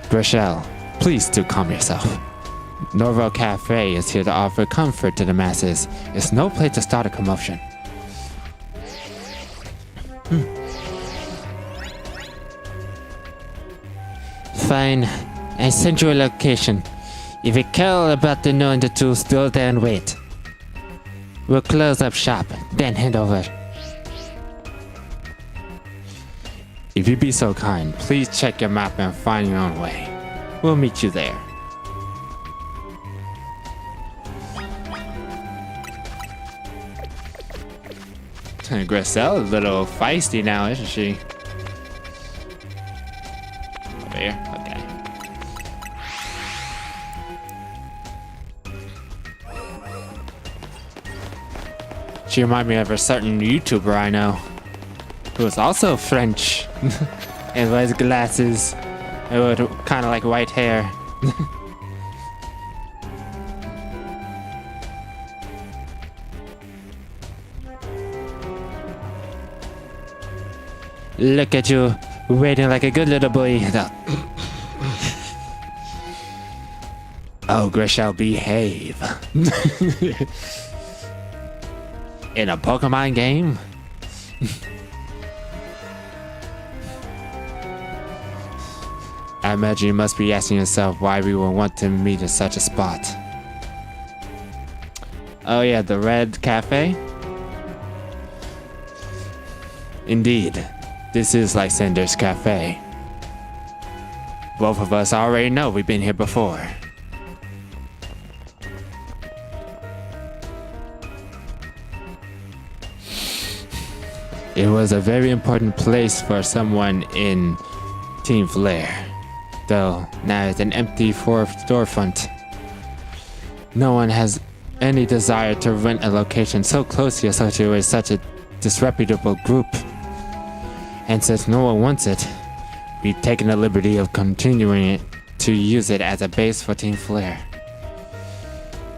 A: Grishel, please do calm yourself. Norvo Cafe is here to offer comfort to the masses. It's no place to start a commotion. Fine, I sent you a location. If you care about the knowing the truth, still there and wait. We'll close up shop, then head over. If you'd be so kind, please check your map and find your own way. We'll meet you there. Grisel is a little feisty now, isn't she? Over here? Okay. She reminds me of a certain YouTuber I know, who is also French, and wears glasses, and with kind of like white hair. Look at you, waiting like a good little boy. Oh, Grishel, behave. In a Pokemon game? I imagine you must be asking yourself why we would want to meet in such a spot. Oh yeah, the Red Cafe? Indeed, this is Lysander's Cafe. Both of us already know we've been here before. It was a very important place for someone in Team Flare, though now it's an empty storefront. No one has any desire to rent a location so closely associated with such a disreputable group. And since no one wants it, we've taken the liberty of continuing it to use it as a base for Team Flare.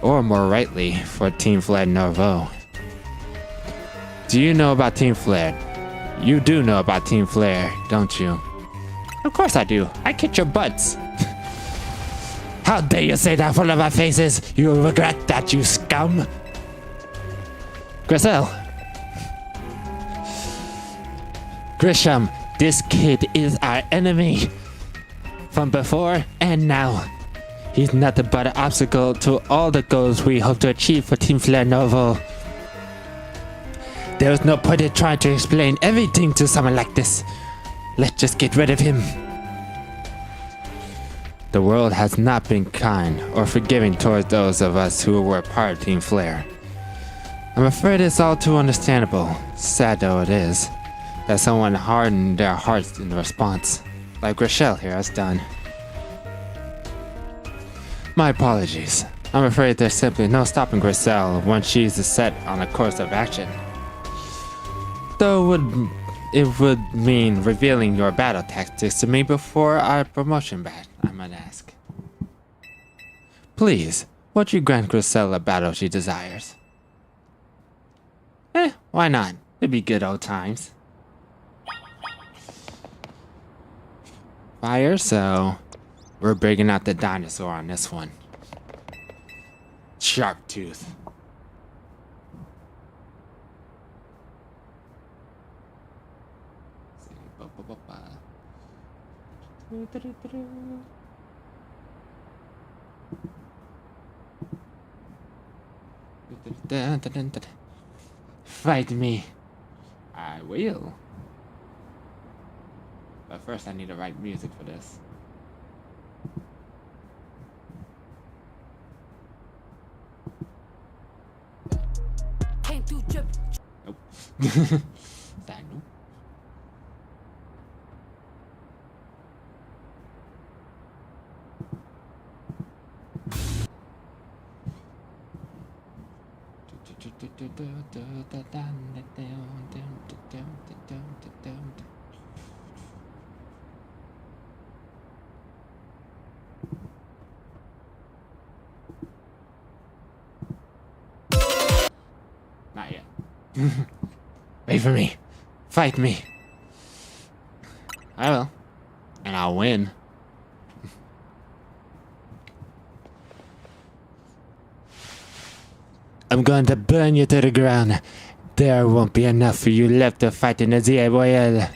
A: Or more rightly, for Team Flare Norvo. Do you know about Team Flare? You do know about Team Flare, don't you? Of course I do. I kicked your butts. How dare you say that in front of our faces? You will regret that, you scum. Grisel. Grisham, this kid is our enemy. From before and now. He's nothing but an obstacle to all the goals we hope to achieve for Team Flare Norvo. There is no point in trying to explain everything to someone like this. Let's just get rid of him. The world has not been kind or forgiving towards those of us who were part of Team Flare. I'm afraid it's all too understandable, sad though it is, that someone hardened their hearts in response, like Grishel here has done. My apologies. I'm afraid there's simply no stopping Griselle once she's set on a course of action. Though it would mean revealing your battle tactics to me before our promotion batch, I might ask. Please, would you grant Griselle a battle she desires? Why not? It'd be good old times. Fire, so we're bringing out the dinosaur on this one. Sharp tooth. Fight me. I will. But first I need to write music for this. Nope. That nope. Not yet. Wait for me. Fight me. I will. And I'll win. I'm going to burn you to the ground. There won't be enough for you left to fight in the Zia Royale.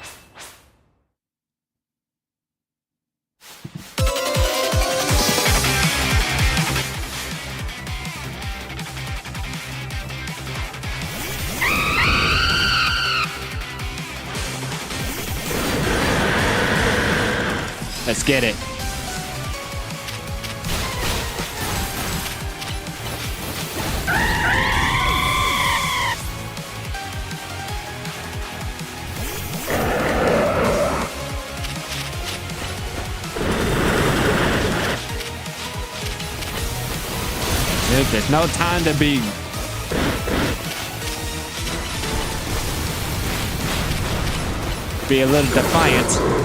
A: Let's get it. Dude, there's no time to be a little defiant.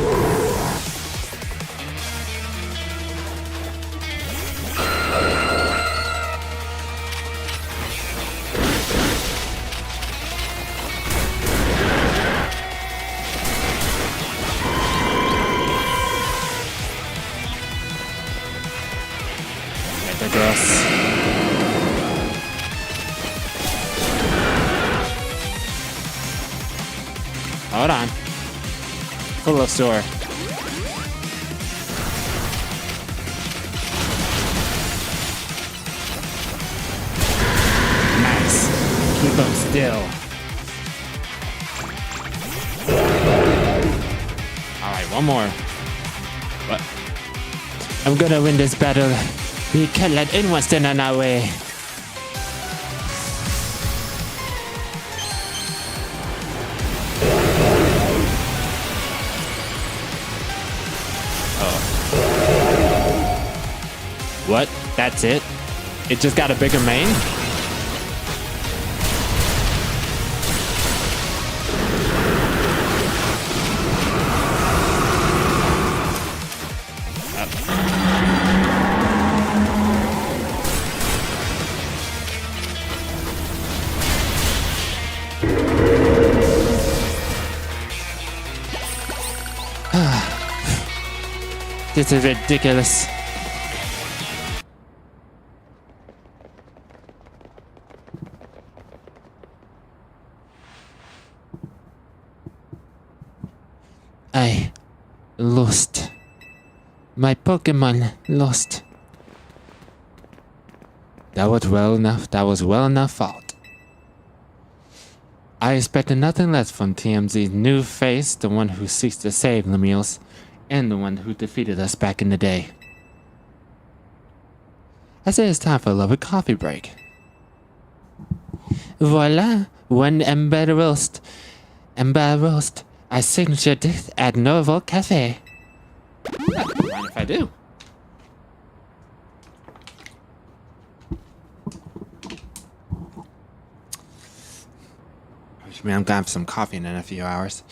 A: Hold on. Full of store. Nice. Keep them still. Alright, one more. What? I'm gonna win this battle. We can't let anyone stand in our way. What? That's it? It just got a bigger main? This is ridiculous. I lost. My Pokemon lost. That was well enough fault. I expected nothing less from TMZ's new face, the one who seeks to save Lemieux, and the one who defeated us back in the day. I say it's time for a lovely coffee break. Voila, one Ember Roast. Ember Roast, a signature dish at Novo Cafe. Mind if I do? Which means I'm gonna have some coffee in a few hours.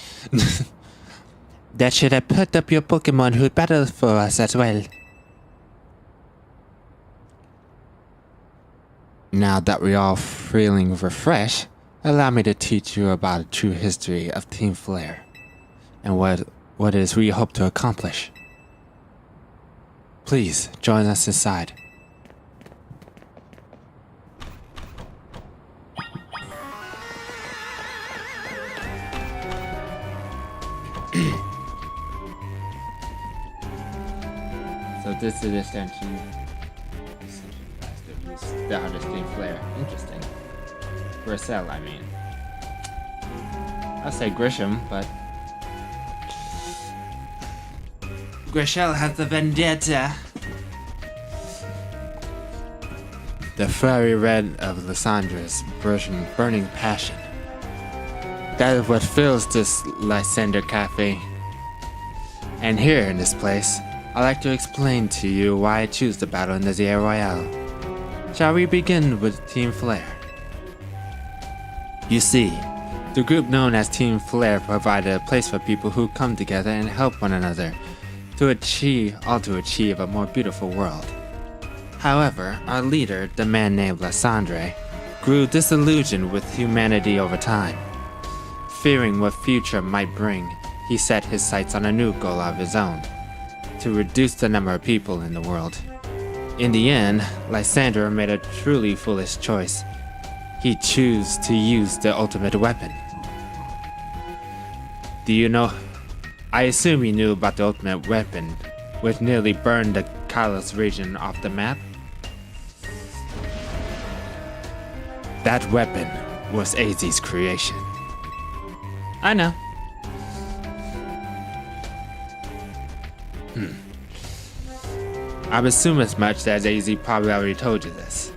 A: That should have put up your Pokemon who battle for us as well. Now that we're all feeling refreshed, allow me to teach you about the true history of Team Flare and what it is we hope to accomplish. Please join us inside. So this is essentially the hardest Team Flare. Interesting. Grissel, I mean. I'll say Grisham, but Grishel has the vendetta. The fiery red of Lysandre's burning passion. That is what fills this Lysander Cafe. And here in this place, I'd like to explain to you why I choose to battle in the Zia Royale. Shall we begin with Team Flare? You see, the group known as Team Flare provided a place for people who come together and help one another to achieve a more beautiful world. However, our leader, the man named Lysandre, grew disillusioned with humanity over time. Fearing what future might bring, he set his sights on a new goal of his own, to reduce the number of people in the world. In the end, Lysander made a truly foolish choice. He chose to use the ultimate weapon. Do you know? I assume you knew about the ultimate weapon, which nearly burned the Kalos region off the map? That weapon was AZ's creation. I know. I assume as much as AZ probably already told you this.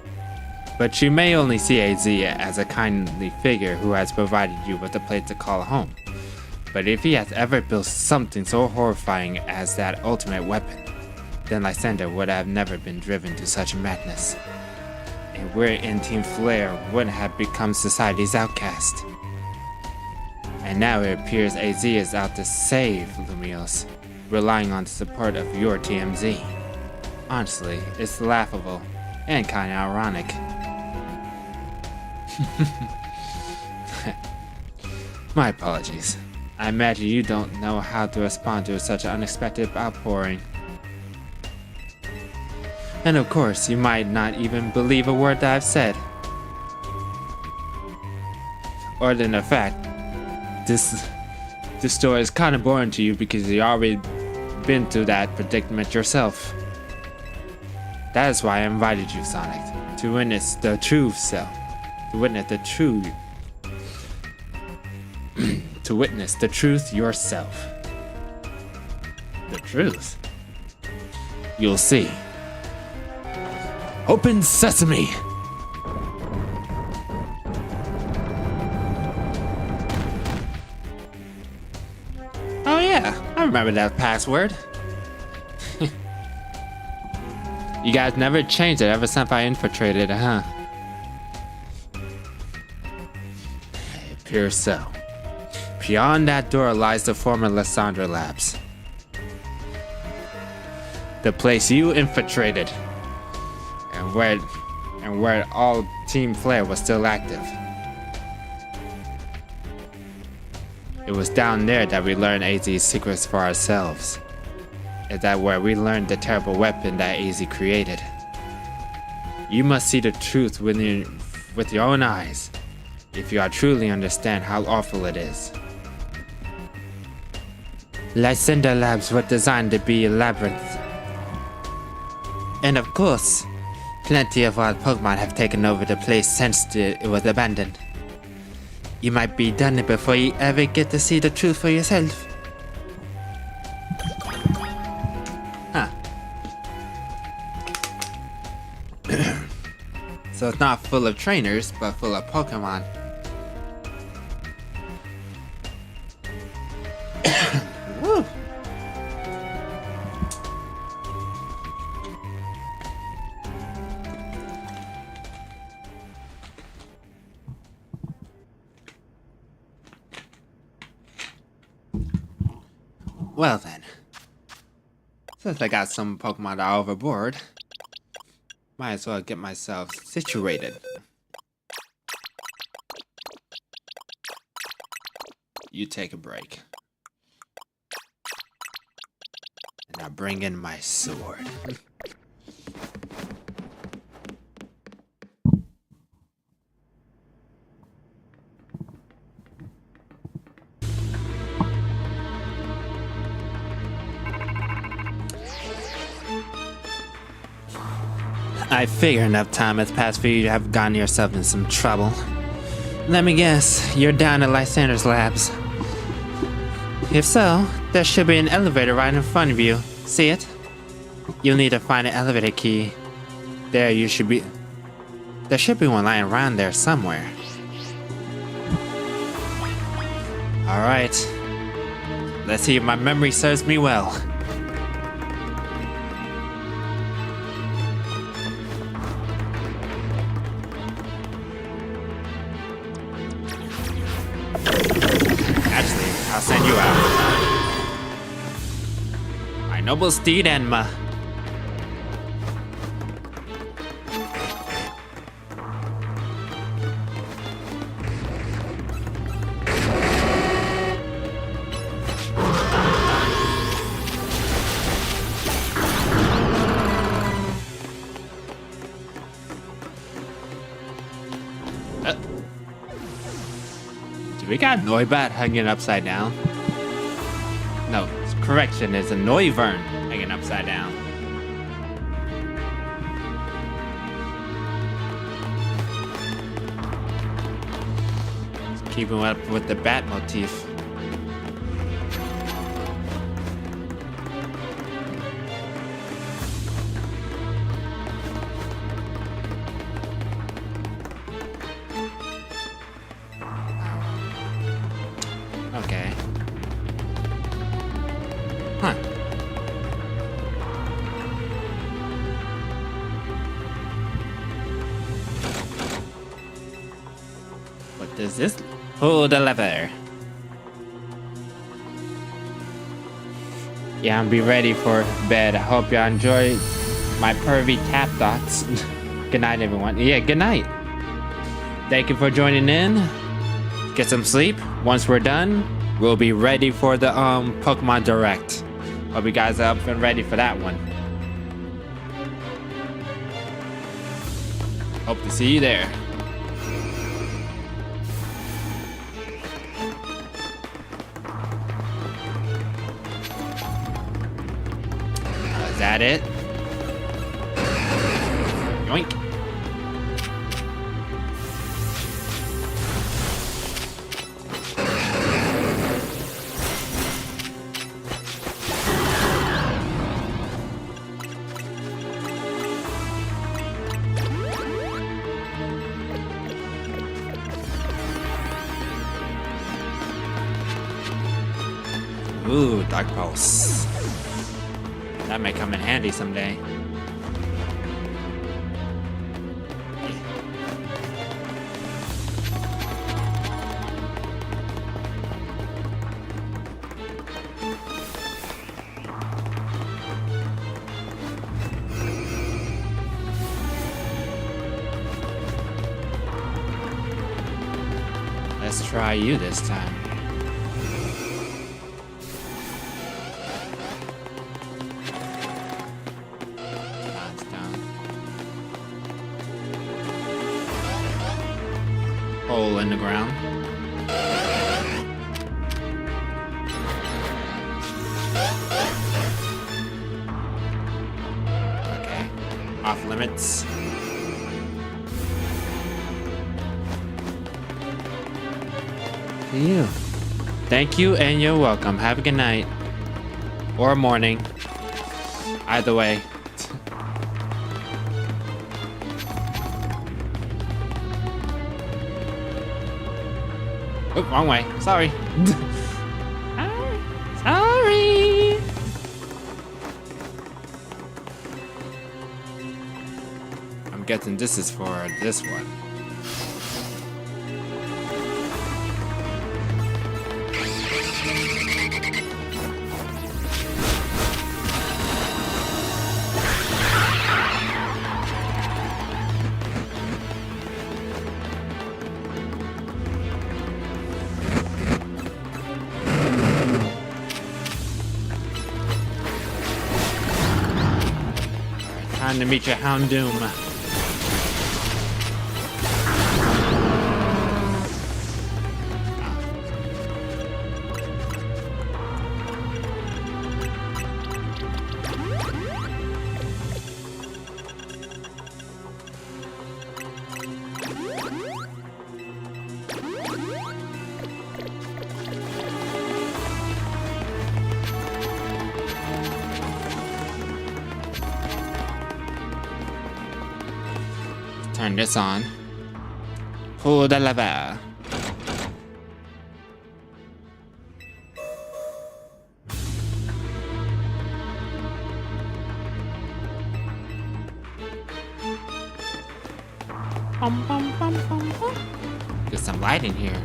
A: But you may only see AZ as a kindly figure who has provided you with a place to call home. But if he has ever built something so horrifying as that ultimate weapon, then Lysander would have never been driven to such madness. And we in Team Flare would have become society's outcast. And now it appears AZ is out to save Lumiose, relying on the support of your TMZ. Honestly, it's laughable and kinda ironic. My apologies. I imagine you don't know how to respond to such an unexpected outpouring. And of course, you might not even believe a word that I've said. Or than the fact, this story is kinda boring to you because you've already been through that predicament yourself. That is why I invited you, Sonic, to witness the true self. To witness the true... to witness the truth yourself. The truth? You'll see. Open sesame! Oh yeah, I remember that password. You guys never changed it ever since I infiltrated it, huh? It appears so. Beyond that door lies the former Lysandre Labs. The place you infiltrated. And where all Team Flare was still active. It was down there that we learned AZ's secrets for ourselves. Is that where we learned the terrible weapon that AZ created. You must see the truth with your own eyes, if you truly understand how awful it is. Lysander Labs were designed to be a labyrinth. And of course, plenty of wild Pokemon have taken over the place since it was abandoned. You might be done it before you ever get to see the truth for yourself. So it's not full of trainers, but full of Pokemon. Woo. Well then. Since I got some Pokemon overboard, might as well get myself situated. You take a break. And I'll bring in my sword. I figure enough time has passed for you to have gotten yourself in some trouble. Let me guess, you're down at Lysander's labs. If so, there should be an elevator right in front of you. See it? You'll need to find an elevator key. There should be one lying around there somewhere. Alright. Let's see if my memory serves me well. I'll send you out. My noble steed Enma. We got Noibat hanging upside down. No, correction, it's a Noivern hanging upside down. Just keeping up with the bat motif. Okay. Huh. What does this? Pull the lever. Yeah, I'll be ready for bed. I hope y'all enjoy my pervy tap thoughts. Good night, everyone. Yeah, good night. Thank you for joining in. Get some sleep. Once we're done, we'll be ready for the Pokemon Direct. Hope you guys are up and ready for that one. Hope to see you there. Is that it? Yoink. Ooh, Dark Pulse. That may come in handy someday. Let's try you this time. Hole in the ground. Okay. Off limits. To you. Thank you and you're welcome. Have a good night. Or morning. Either way. Oh, wrong way. Sorry. Sorry. I'm guessing this is for this one. Time to meet your Houndoom. Turn this on. Pull the lever. There's some light in here.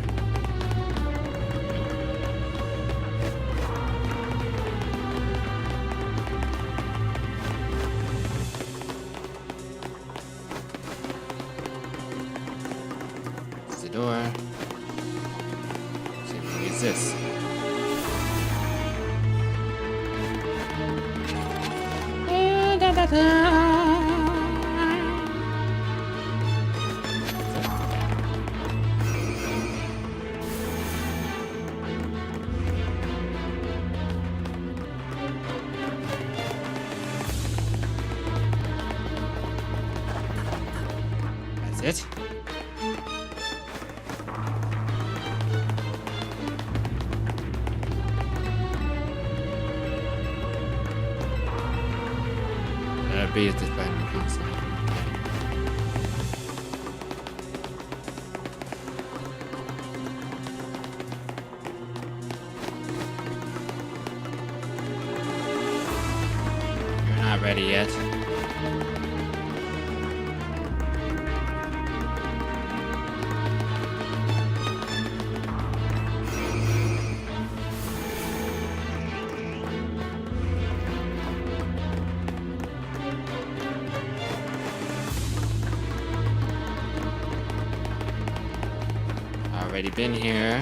A: There's the door. Let's see what is this? That's it. Be at this button on the console. You're not ready yet. Already been here.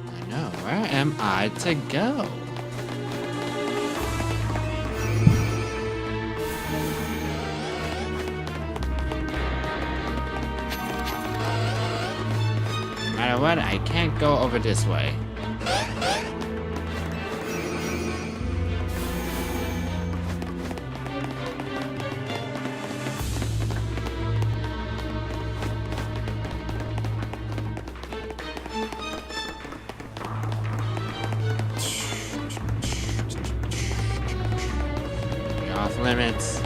A: I know. Where am I to go? No matter what, I can't go over this way. You're off limits.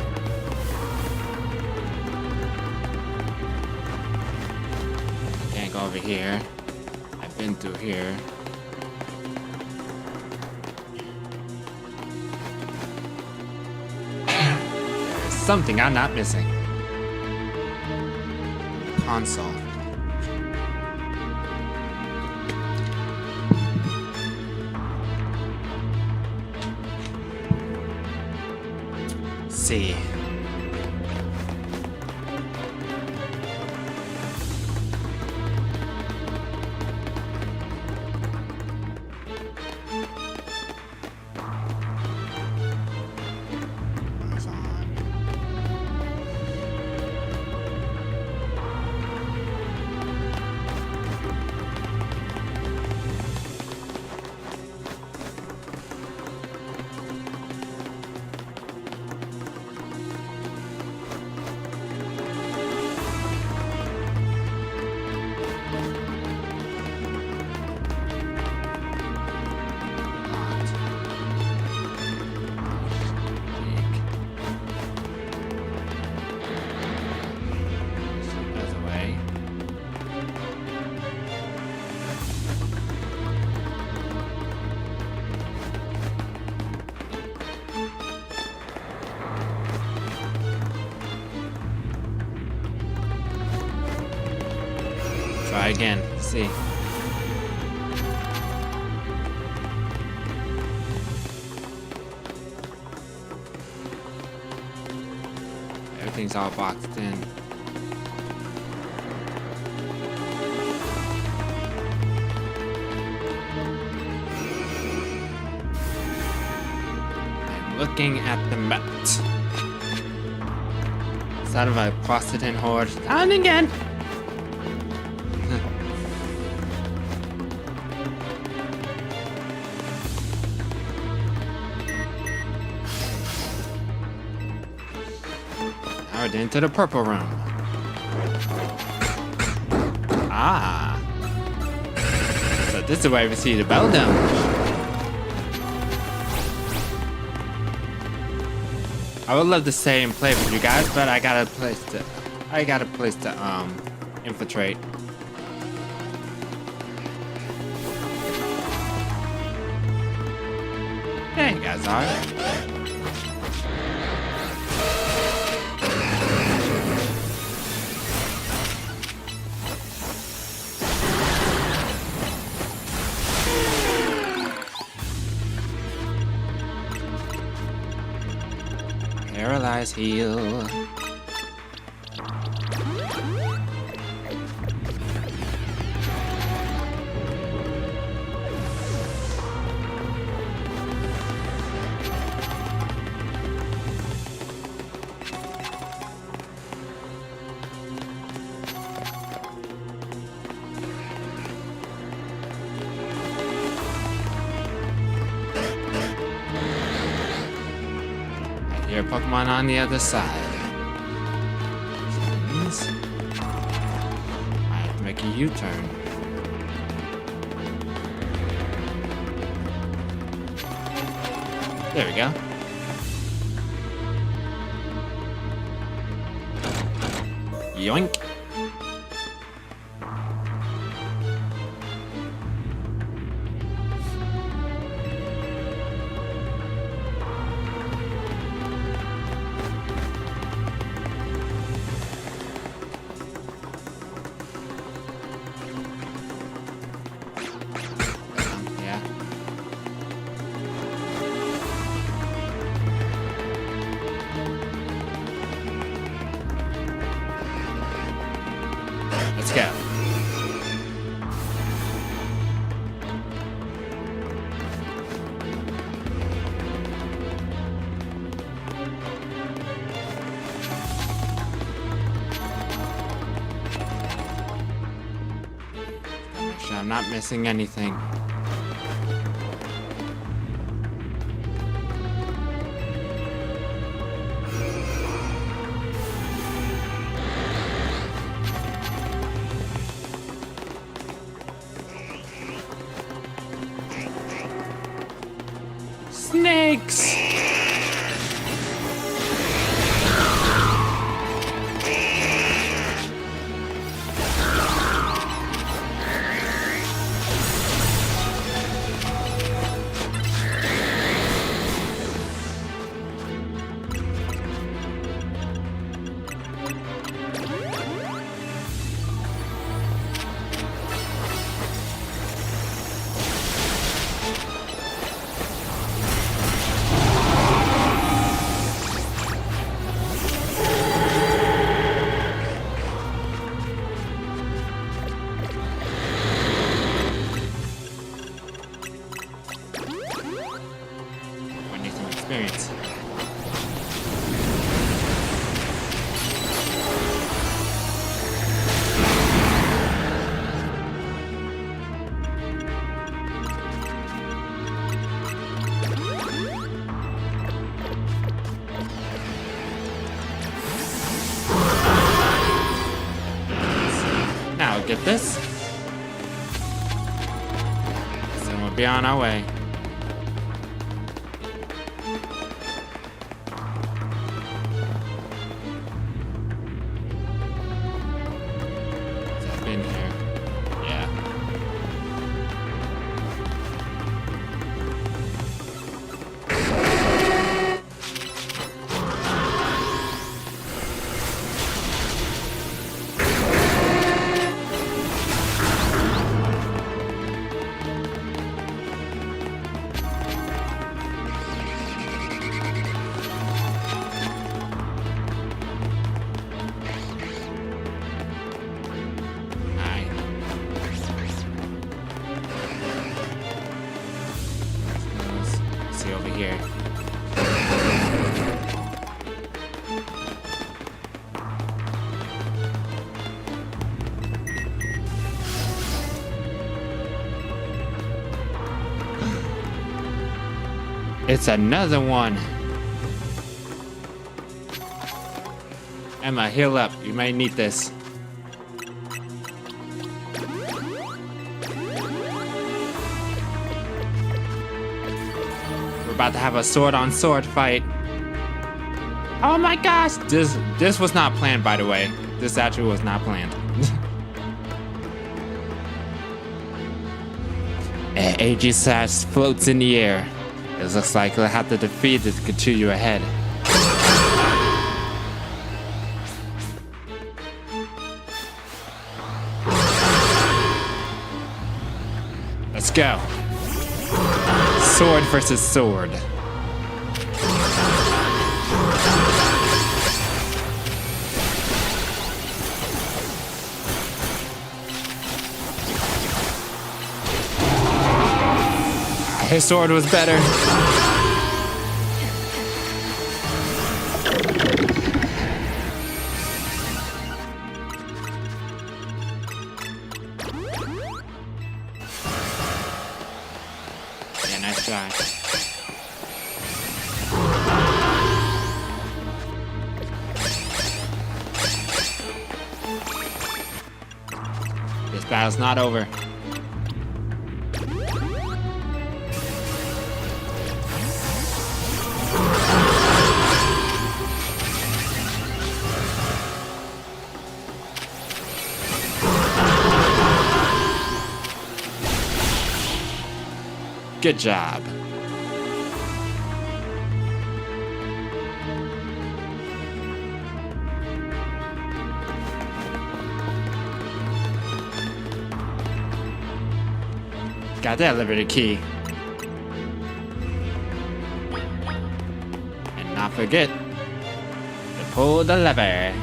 A: Can't go over here. I've been through here. There's something I'm not missing. Console. See. Move on. Try again. See. everything's all boxed in. I'm looking at the map. Instead of a Procident horde. Down again! Now we're into the purple room. Ah. So this is where we see the Beldam. I would love to stay and play with you guys, but I got a place to infiltrate. There you guys are. Paralyze heal. Your Pokemon on the other side. Which means I have to make a U-turn. There we go. Yoink. Yeah. Let's go. Make sure I'm not missing anything. Snakes! We need some experience. Now get this. Then we'll be on our way. Has that been here? Yeah. here. It's another one. Emma, heal up. You might need this. We're about to have a sword-on-sword fight. Oh my gosh! This was not planned, by the way. This actually was not planned. Aegisthus floats in the air. It looks like we'll have to defeat it to continue ahead. Let's go. Sword versus sword. His sword was better. Yeah, nice try. This battle's not over. Good job. Got the elevator key. And not forget to pull the lever.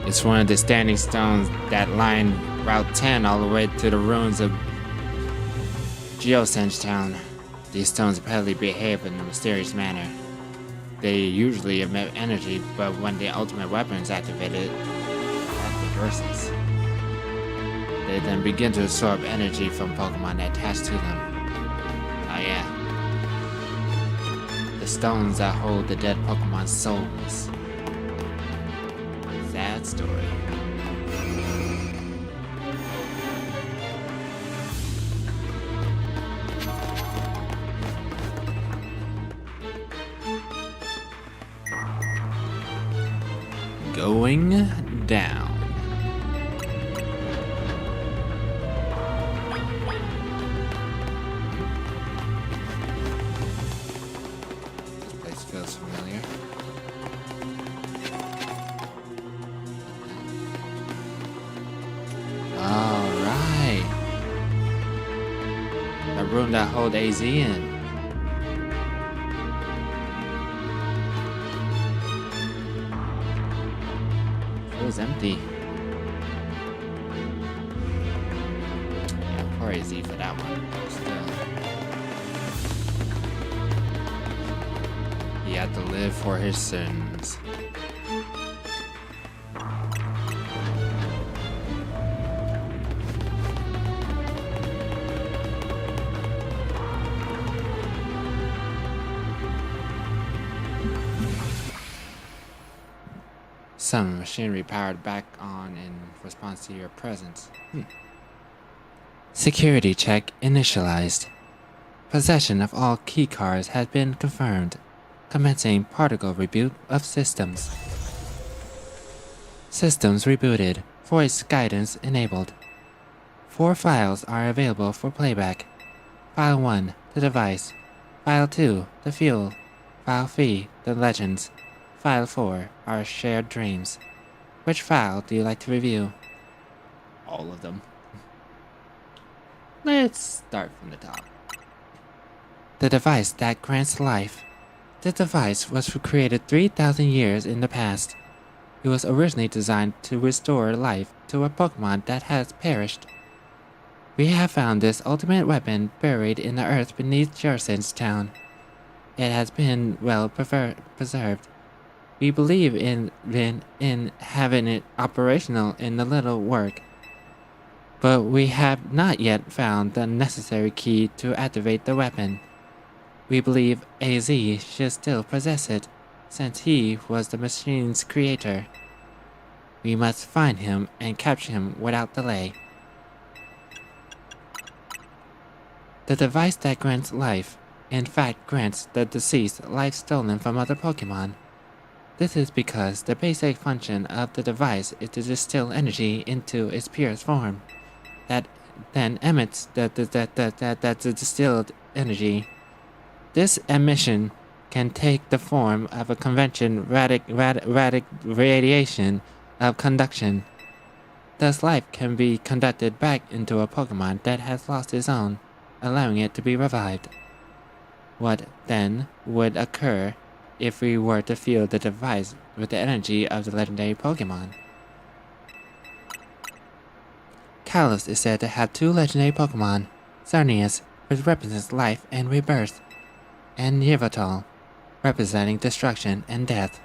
A: It's one of the standing stones that line Route 10 all the way to the ruins of Geosenge Town. These stones apparently behave in a mysterious manner. They usually emit energy, but when the ultimate weapon is activated, that reverses. They then begin to absorb energy from Pokemon attached to them. Oh yeah. The stones that hold the dead Pokemon's souls. Sad story. Going down. This place feels familiar. Alright. The room that hold AZ in. Feels empty. Yeah, poor AZ for that one. Still. He had to live for his sins. Some machinery powered back on in response to your presence. Security check initialized. Possession of all key cards has been confirmed. Commencing particle reboot of systems. Systems rebooted. Voice guidance enabled. 4 files are available for playback. File 1, the device. File 2, the fuel. File 3, the legends. File 4, our shared dreams. Which file do you like to review? All of them. Let's start from the top. The device that grants life. The device was created 3,000 years in the past. It was originally designed to restore life to a Pokemon that has perished. We have found this ultimate weapon buried in the earth beneath Jersen's town. It has been well preserved. We believe in having it operational in the little work, but we have not yet found the necessary key to activate the weapon. We believe AZ should still possess it, since he was the machine's creator. We must find him and capture him without delay. The device that grants life, in fact, grants the deceased life stolen from other Pokemon. This is because the basic function of the device is to distill energy into its purest form, that then emits the distilled energy. This emission can take the form of a convention radiation of conduction. Thus life can be conducted back into a Pokemon that has lost its own, allowing it to be revived. What then would occur if we were to fill the device with the energy of the legendary Pokemon? Kalos is said to have two legendary Pokemon, Xerneas, which represents life and rebirth, and Yveltal, representing destruction and death.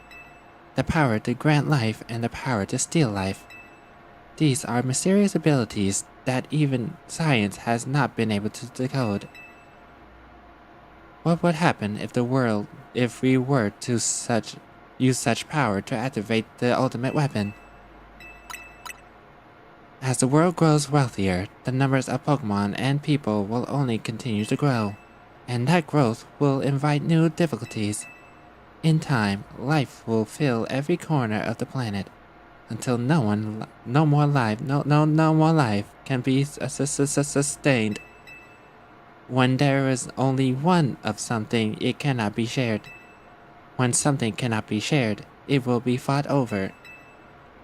A: The power to grant life and the power to steal life. These are mysterious abilities that even science has not been able to decode. What would happen if we were to use such power to activate the ultimate weapon? As the world grows wealthier, the numbers of Pokemon and people will only continue to grow, and that growth will invite new difficulties. In time, life will fill every corner of the planet, until no more life can be sustained. When there is only one of something, it cannot be shared. When something cannot be shared, it will be fought over.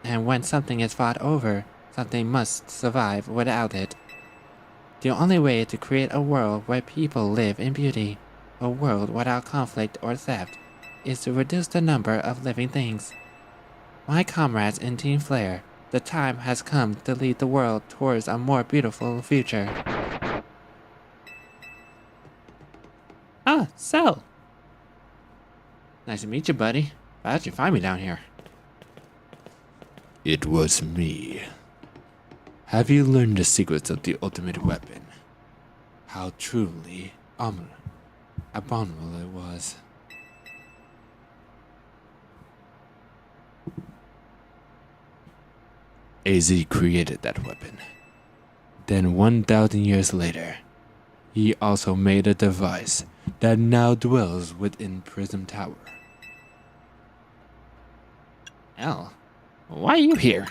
A: And when something is fought over, something must survive without it. The only way to create a world where people live in beauty, a world without conflict or theft, is to reduce the number of living things. My comrades in Team Flare, the time has come to lead the world towards a more beautiful future.
B: Ah, so.
A: Nice to meet you, buddy. How'd you find me down here? It was me. Have you learned the secrets of the ultimate weapon? How truly abominable it was. AZ created that weapon. Then 1,000 years later, he also made a device that now dwells within Prism Tower.
B: Hell, why are you here?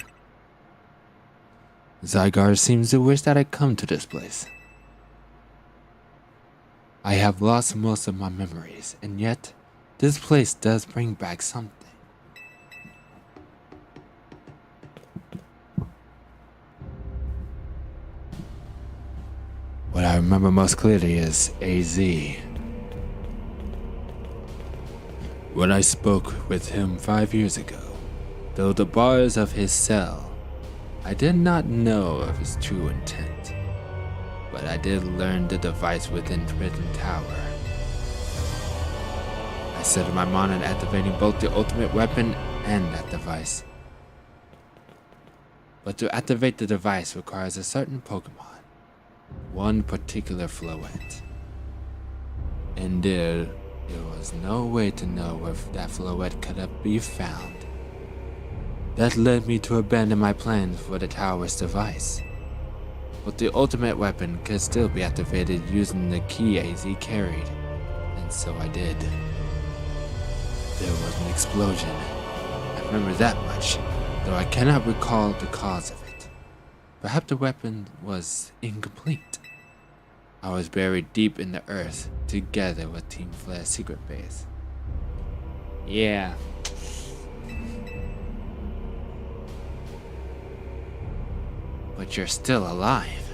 A: Zygarde seems to wish that I come to this place. I have lost most of my memories, and yet, this place does bring back something. What I remember most clearly is AZ. When I spoke with him 5 years ago, though the bars of his cell, I did not know of his true intent, but I did learn the device within Prism Tower. I set my mind on activating both the ultimate weapon and that device. But to activate the device requires a certain Pokemon. One particular Floette. And there was no way to know if that Floette could be found. That led me to abandon my plans for the tower's device. But the ultimate weapon could still be activated using the key AZ carried, and so I did. There was an explosion. I remember that much, though I cannot recall the cause of it. Perhaps the weapon was incomplete. I was buried deep in the earth, together with Team Flare's secret base.
B: Yeah.
A: But you're still alive,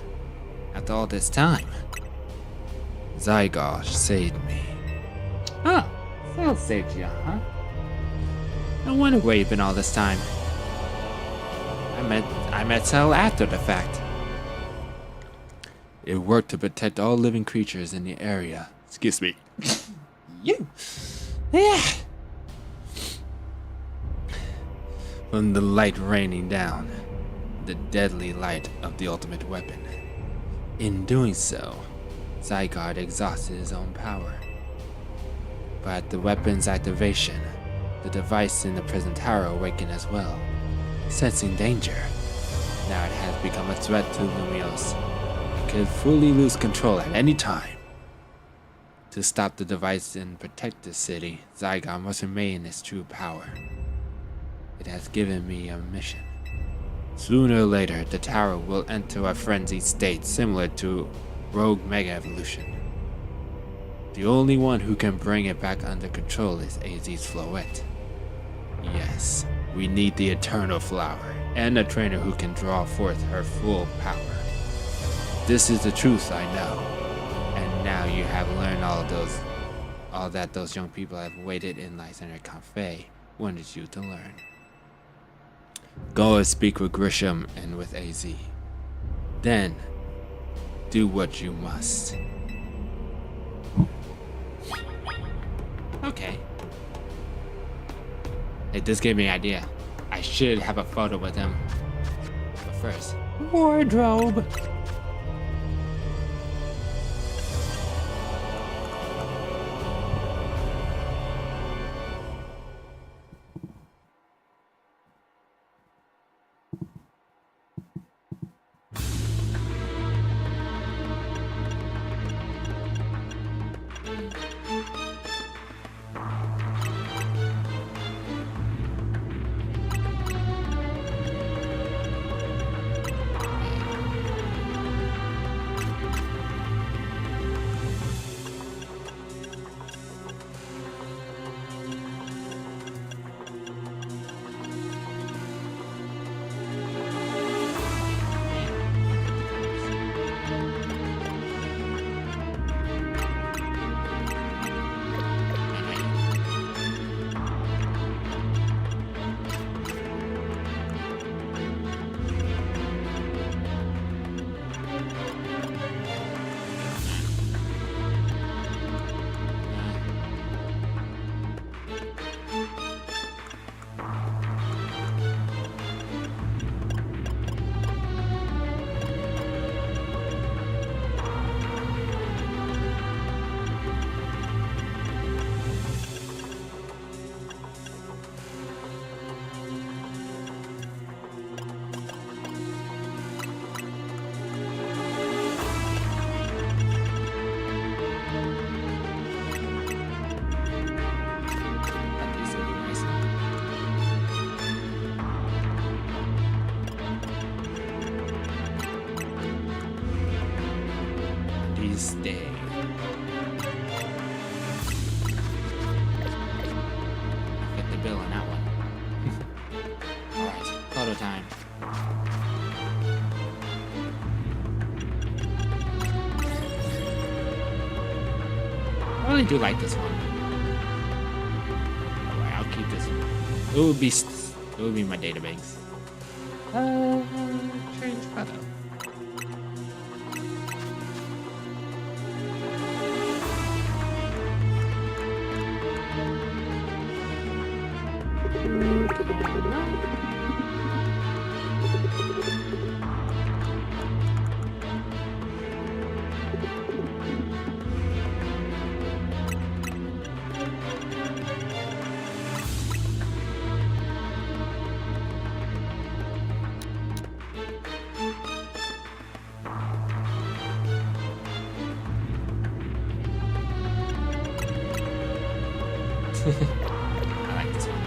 A: after all this time. Zygarde saved me.
B: Oh,
A: Cell saved you, huh? I wonder where you've been all this time. I met Cell after the fact. It worked to protect all living creatures in the area. Excuse me. You. Yeah. From the light raining down, the deadly light of the ultimate weapon. In doing so, Zygarde exhausted his own power. But at the weapon's activation, the device in the prison tower awakened as well, sensing danger. Now it has become a threat to Lumiose. It could fully lose control at any time. To stop the device and protect the city, Zygarde must remain its true power. It has given me a mission. Sooner or later, the tower will enter a frenzied state similar to Rogue Mega Evolution. The only one who can bring it back under control is AZ's Floette. Yes, we need the Eternal Flower, and a trainer who can draw forth her full power. This is the truth, I know. And now you have learned all that those young people have waited in Lysander Cafe wanted you to learn. Go and speak with Grisham and with AZ. Then, do what you must. Okay. Hey, this gave me an idea. I should have a photo with him. But first, wardrobe. Stay. Get the bill on that one. Alright, photo time. I really do like this one. Alright, I'll keep this one. It would be my database. Change photo. I like this one.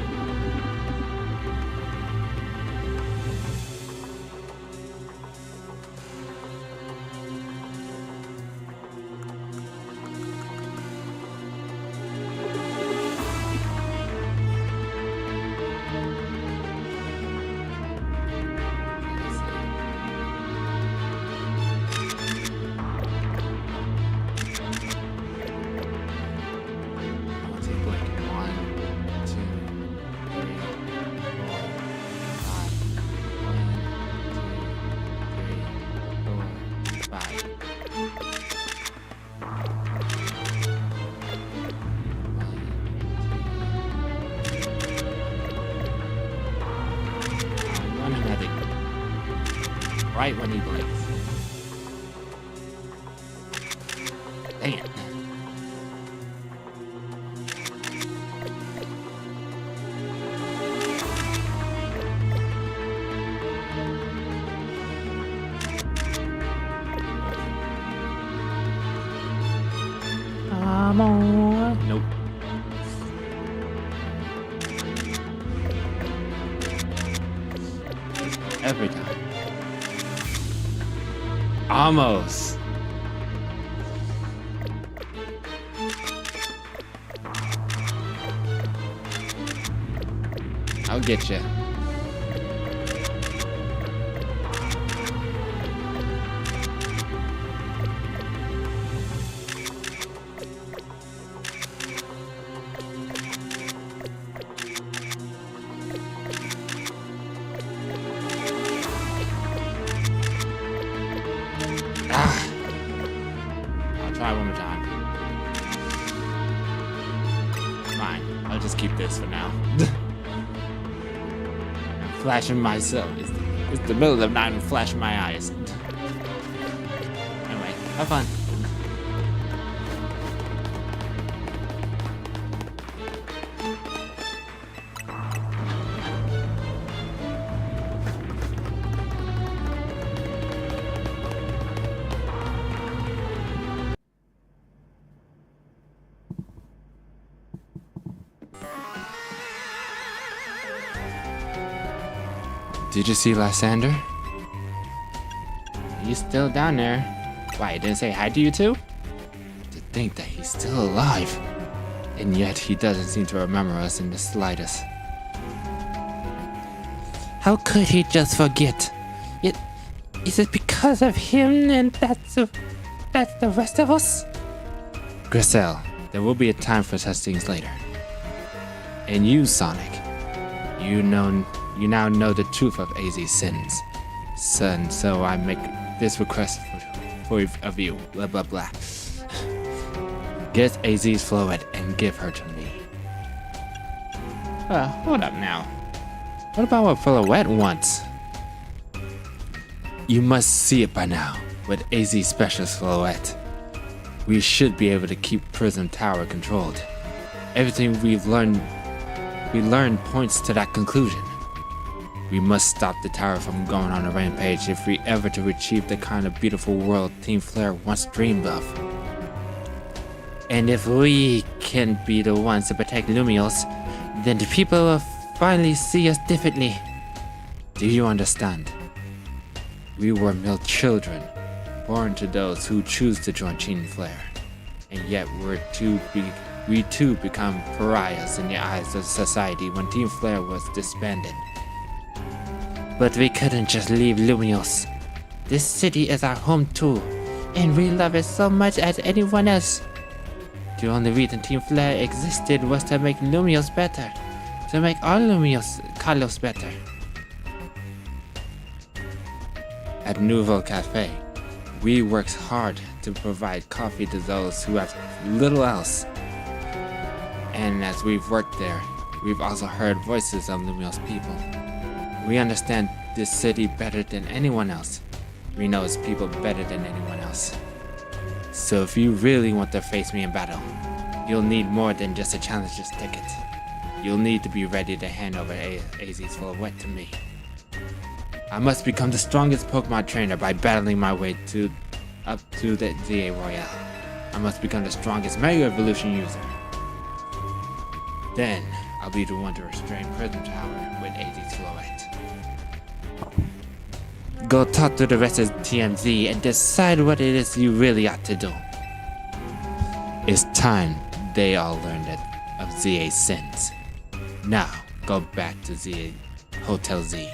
A: Let's see. right when he blinks. Dang it.
B: Come on.
A: Nope. Every time. Almost. I'll get you. I'll try one more time. Fine. I'll just keep this for now. I'm flashing myself. It's the middle of the night and flashing my eyes. Anyway, have fun. Did you see Lysander? He's still down there. Why, he didn't say hi to you too? To think that he's still alive. And yet he doesn't seem to remember us in the slightest.
B: How could he just forget? Is it because of him and that's the rest of us?
A: Grisel, there will be a time for such things later. And you, Sonic, you now know the truth of AZ's sins. Son, so I make this request of you. Blah blah blah. Get AZ's Floette and give her to me. Hold up now. What about what Floette wants? You must see it by now. With AZ's specialist Floette, we should be able to keep Prism Tower controlled. Everything we learned points to that conclusion. We must stop the tower from going on a rampage if we ever to achieve the kind of beautiful world Team Flare once dreamed of. And if we can be the ones to protect Lumios, then the people will finally see us differently. Do you understand? We were mere children, born to those who choose to join Team Flare, and yet we too become pariahs in the eyes of society when Team Flare was disbanded. But we couldn't just leave Lumios. This city is our home too, and we love it so much as anyone else. The only reason Team Flare existed was to make Lumios better, to make all Kalos better. At Nouveau Cafe, we work hard to provide coffee to those who have little else. And as we've worked there, we've also heard voices of Lumios people. We understand this city better than anyone else. We know its people better than anyone else. So if you really want to face me in battle, you'll need more than just a challenger's ticket. You'll need to be ready to hand over AZ's Floette to me. I must become the strongest Pokemon trainer by battling my way up to the ZA Royale. I must become the strongest Mega Evolution user. Then, I'll be the one to restrain Prism Tower with AZ's Floette. Go talk to the rest of TMZ and decide what it is you really ought to do. It's time they all learned of ZA's sins. Now, go back to Hotel Z.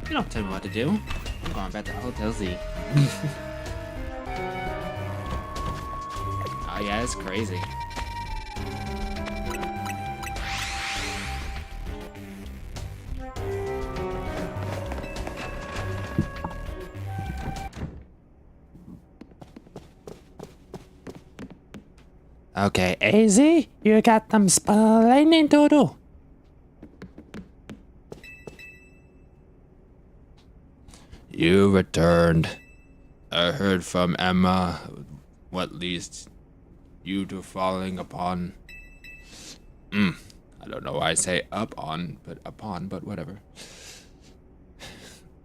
A: You don't tell me what to do. I'm going back to Hotel Z. Oh yeah, it's crazy. Okay,
B: AZ, you got them explaining to do.
A: You returned. I heard from Emma what leads you to falling upon. I don't know why I say upon, but whatever.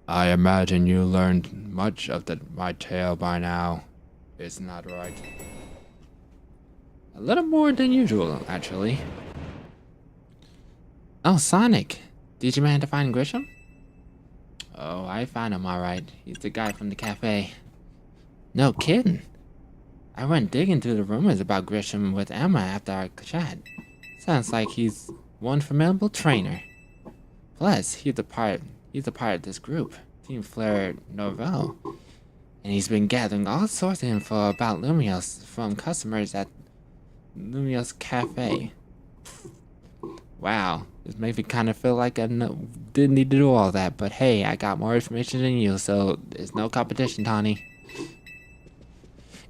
A: I imagine you learned much of my tale by now. Isn't that right? A little more than usual, actually. Oh, Sonic. Did you manage to find Grisham? Oh, I found him alright. He's the guy from the cafe. No kidding. I went digging through the rumors about Grisham with Emma after our chat. Sounds like he's one formidable trainer. Plus, he's a part of this group, Team Flare Norvell. And he's been gathering all sorts of info about Lumios from customers at Lumios Cafe. Wow, this made me kind of feel like I didn't need to do all that, but hey, I got more information than you, so there's no competition, Tawny.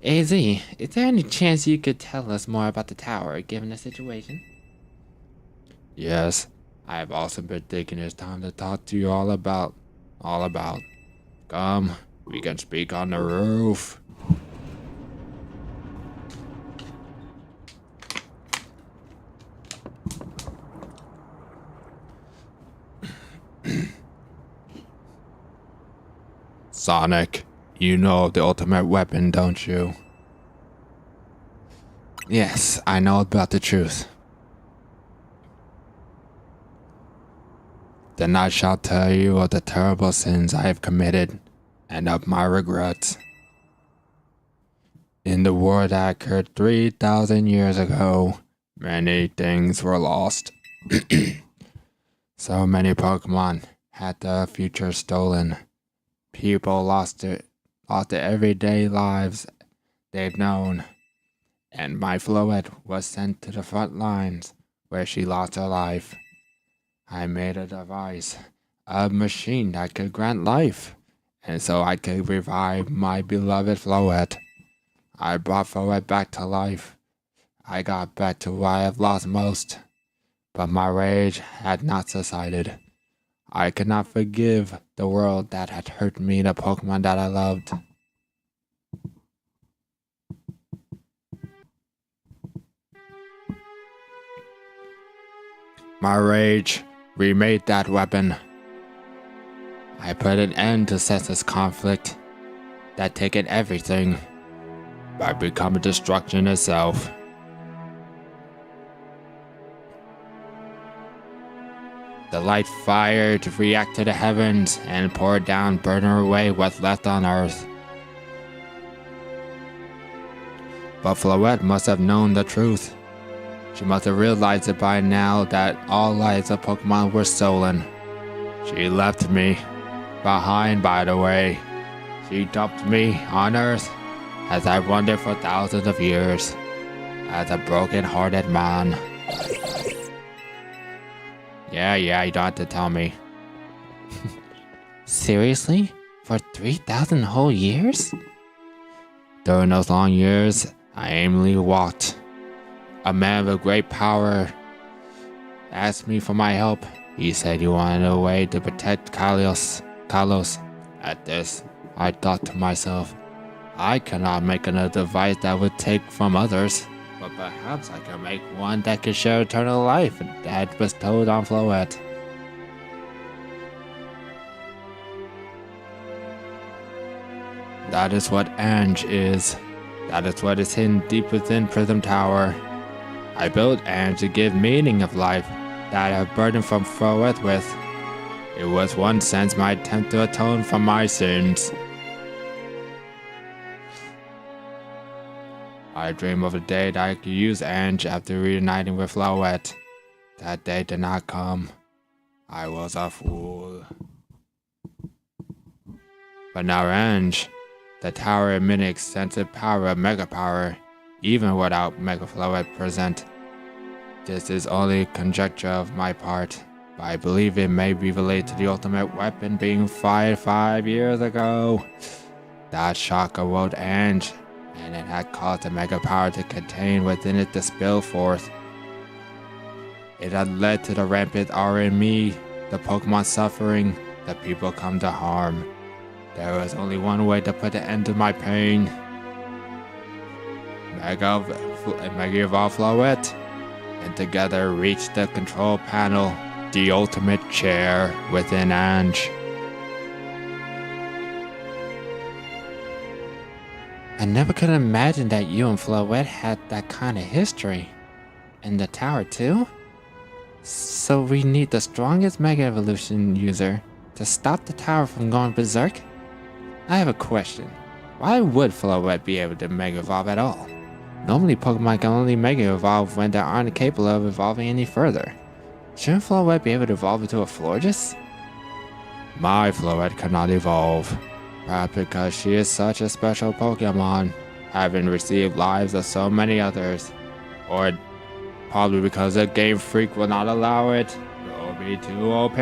A: AZ, is there any chance you could tell us more about the tower, given the situation? Yes, I have also been taking this time to talk to you all about. Come, we can speak on the roof. Sonic, you know the ultimate weapon, don't you? Yes, I know about the truth. Then I shall tell you of the terrible sins I have committed, and of my regrets. In the war that occurred 3,000 years ago, many things were lost. So many Pokemon had their future stolen. People lost their everyday lives they've known. And my Floette was sent to the front lines, where she lost her life. I made a device, a machine that could grant life, and so I could revive my beloved Floette. I brought Floette back to life. I got back to what I have lost most, but my rage had not subsided. I could not forgive the world that had hurt me, the Pokemon that I loved. My rage remade that weapon. I put an end to senseless conflict that taken everything by becoming destruction itself. The light fire to react to the heavens and pour down, burning away what's left on Earth. But Floette must have known the truth. She must have realized it by now that all lives of Pokemon were stolen. She left me behind, by the way. She dumped me on Earth as I wandered for thousands of years as a broken-hearted man. Yeah, you don't have to tell me. Seriously? For 3,000 whole years? During those long years, I aimlessly walked. A man with great power asked me for my help. He said he wanted a way to protect Kalos. At this, I thought to myself, I cannot make another device that would take from others, but perhaps I can make one that could share eternal life that bestowed on Floette. That is what Ange is. That is what is hidden deep within Prism Tower. I built Ange to give meaning of life that I have burdened from Floette with. It was one sense my attempt to atone for my sins. I dream of a day that I could use Ange after reuniting with Floette. That day did not come. I was a fool. But now Ange, the tower emitting extensive power of Mega Power, even without Mega Floette present. This is only conjecture of my part, but I believe it may be related to the ultimate weapon being fired 5 years ago. That shock awoke Ange, and it had caused the Mega Power to contain within it to spill forth. It had led to the rampant RME, the Pokemon suffering, the people come to harm. There was only one way to put an end to my pain. Mega Evolve Floette, and together reach the control panel, the ultimate chair within Ange. I never could imagine that you and Floette had that kind of history. And the tower too? So we need the strongest Mega Evolution user to stop the tower from going berserk? I have a question. Why would Floette be able to Mega Evolve at all? Normally Pokemon can only Mega Evolve when they aren't capable of evolving any further. Shouldn't Floette be able to evolve into a Florges? My Floette cannot evolve. Perhaps because she is such a special Pokemon, having received lives of so many others. Or probably because a Game Freak will not allow it. It'll be too OP.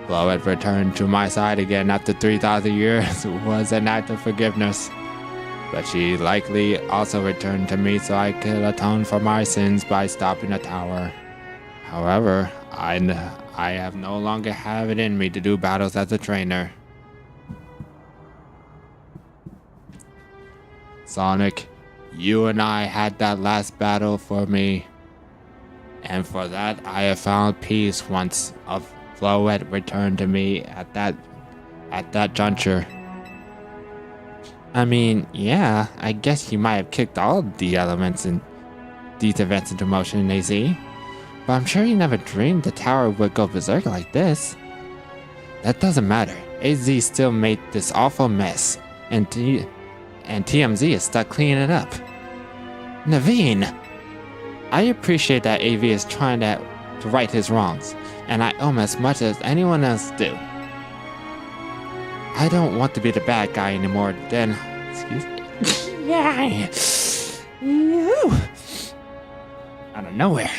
A: Floette returned to my side again after 3,000 years was an act of forgiveness. But she likely also returned to me so I could atone for my sins by stopping the tower. However, I have no longer have it in me to do battles as a trainer. Sonic, you and I had that last battle for me. And for that, I have found peace once Floette returned to me at that juncture. I mean, yeah, I guess you might have kicked all the elements in these events into motion in AZ. But I'm sure you never dreamed the tower would go berserk like this. That doesn't matter. AZ still made this awful mess, and TMZ is stuck cleaning it up. Naveen! I appreciate that AV is trying to right his wrongs, and I owe him as much as anyone else do. I don't want to be the bad guy anymore then. Excuse me. Yeah. Out of nowhere.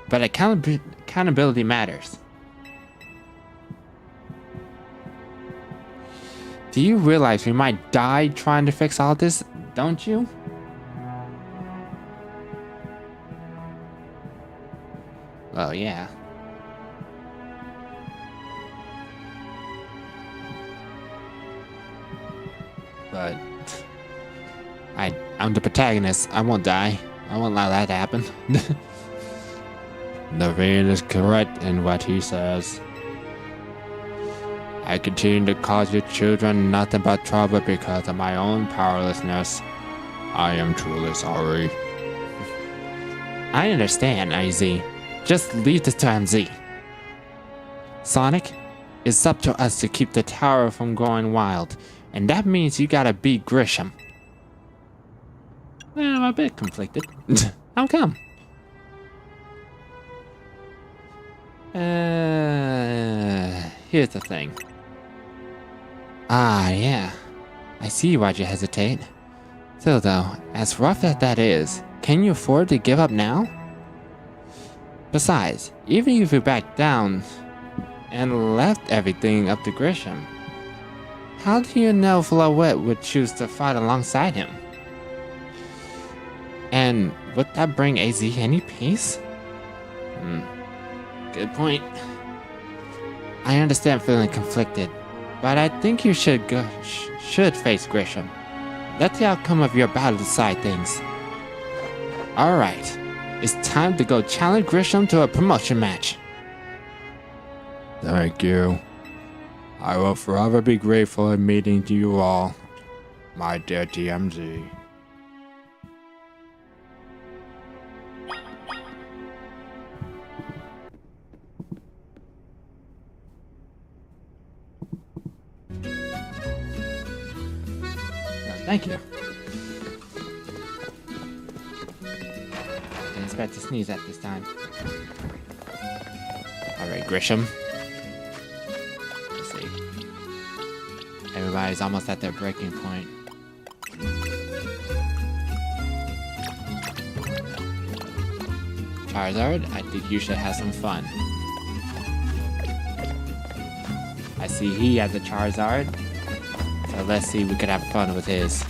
A: But accountability matters. Do you realize we might die trying to fix all this, don't you? Well, yeah. But I'm the protagonist. I won't die. I won't allow that to happen. Naveen is correct in what he says. I continue to cause your children nothing but trouble because of my own powerlessness. I am truly sorry. I understand, IZ. Just leave this to MZ. Sonic, it's up to us to keep the tower from going wild, and that means you gotta beat Grisham. Well, I'm a bit conflicted. How come? Here's the thing. Ah, yeah. I see why'd you hesitate. Still though, as rough as that is, can you afford to give up now? Besides, even if you backed down and left everything up to Grisham, how do you know Floette would choose to fight alongside him? And would that bring AZ any peace? Good point. I understand feeling conflicted, but I think you should face Grisham. Let the outcome of your battle decide things. Alright, it's time to go challenge Grisham to a promotion match. Thank you. I will forever be grateful in meeting you all, my dear TMZ. Thank you. Didn't expect to sneeze at this time. Alright, Grisham. Let's see. Everybody's almost at their breaking point. Charizard, I think you should have some fun. I see he has a Charizard. So let's see if we could have fun with his.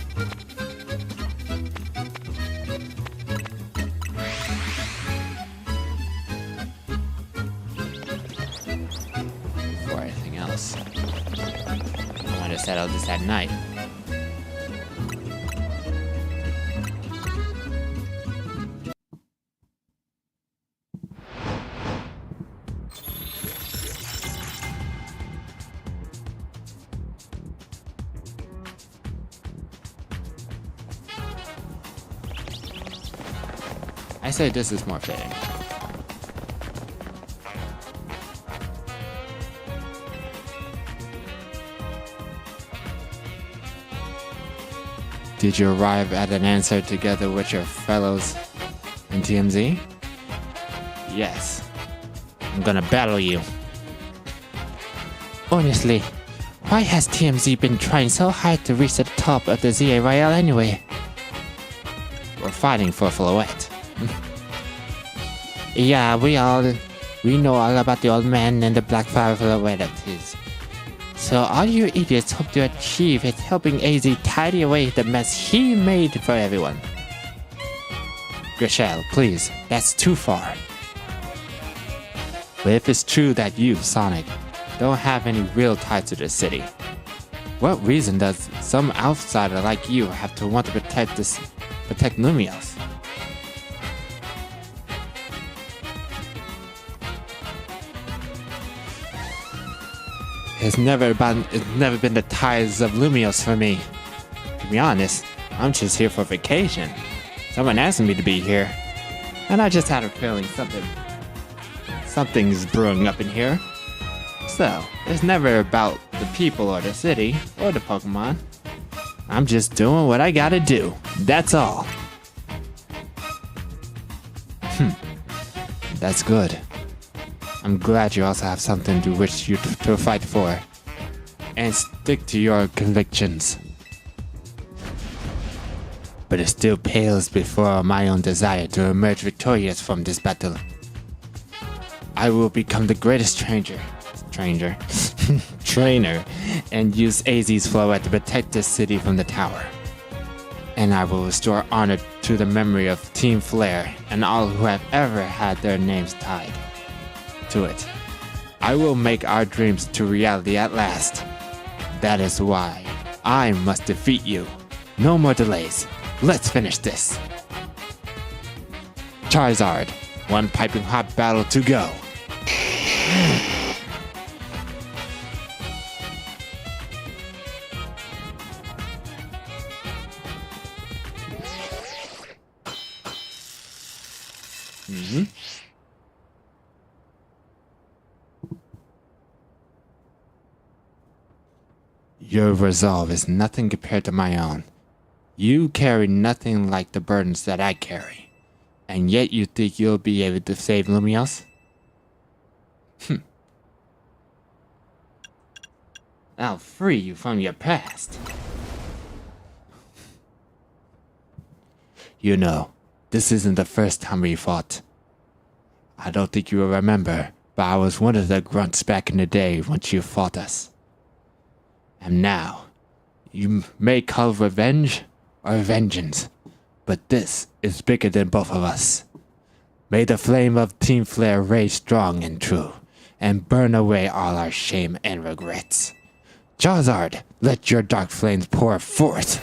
A: I want to settle this at night. I say this is more fitting. Did you arrive at an answer together with your fellows in TMZ? Yes. I'm gonna battle you.
B: Honestly, why has TMZ been trying so hard to reach the top of the ZA Royale anyway?
A: We're fighting for Floette.
B: Yeah, we know all about the old man and the Black Fire Floetti's. So all you idiots hope to achieve is helping AZ tidy away the mess he made for everyone.
A: Grishel, please, that's too far. But if it's true that you, Sonic, don't have any real tie to the city, what reason does some outsider like you have to want to protect Lumios? It's never been the ties of Lumios for me. To be honest, I'm just here for vacation. Someone asked me to be here, and I just had a feeling something's brewing up in here. So, it's never about the people or the city or the Pokemon. I'm just doing what I gotta do. That's all. That's good. I'm glad you also have something to which you to fight for. And stick to your convictions. But it still pales before my own desire to emerge victorious from this battle. I will become the greatest trainer, and use AZ's Floette to protect this city from the tower. And I will restore honor to the memory of Team Flare and all who have ever had their names tied to it. I will make our dreams to reality at last. That is why I must defeat you. No more delays. Let's finish this. Charizard, one piping hot battle to go. Your resolve is nothing compared to my own. You carry nothing like the burdens that I carry. And yet you think you'll be able to save Lumios? I'll free you from your past. You know, this isn't the first time we fought. I don't think you will remember, but I was one of the grunts back in the day once you fought us. And now, you may call revenge or vengeance, but this is bigger than both of us. May the flame of Team Flare rage strong and true, and burn away all our shame and regrets. Charizard, let your dark flames pour forth.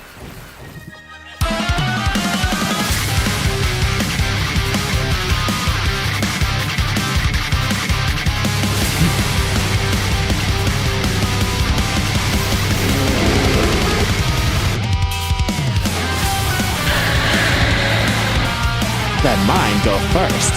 A: Let mine go first.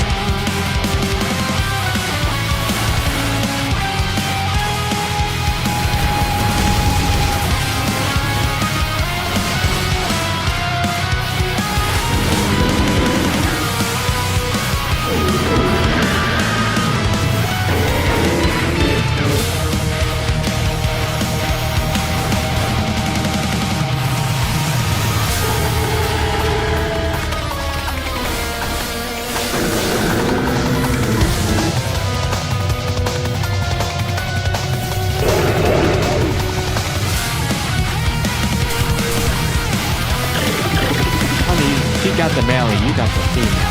A: She got the male and you got the female.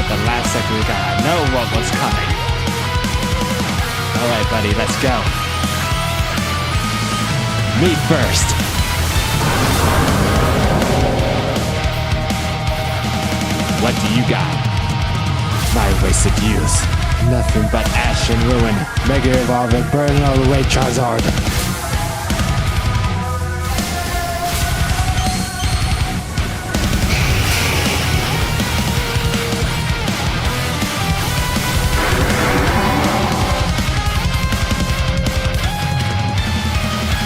A: the last second we got. I know what was coming. Alright, buddy, let's go. Me first. What do you got? My wasted youth. Nothing but ash and ruin. Mega Evolve and burn all the way, Charizard.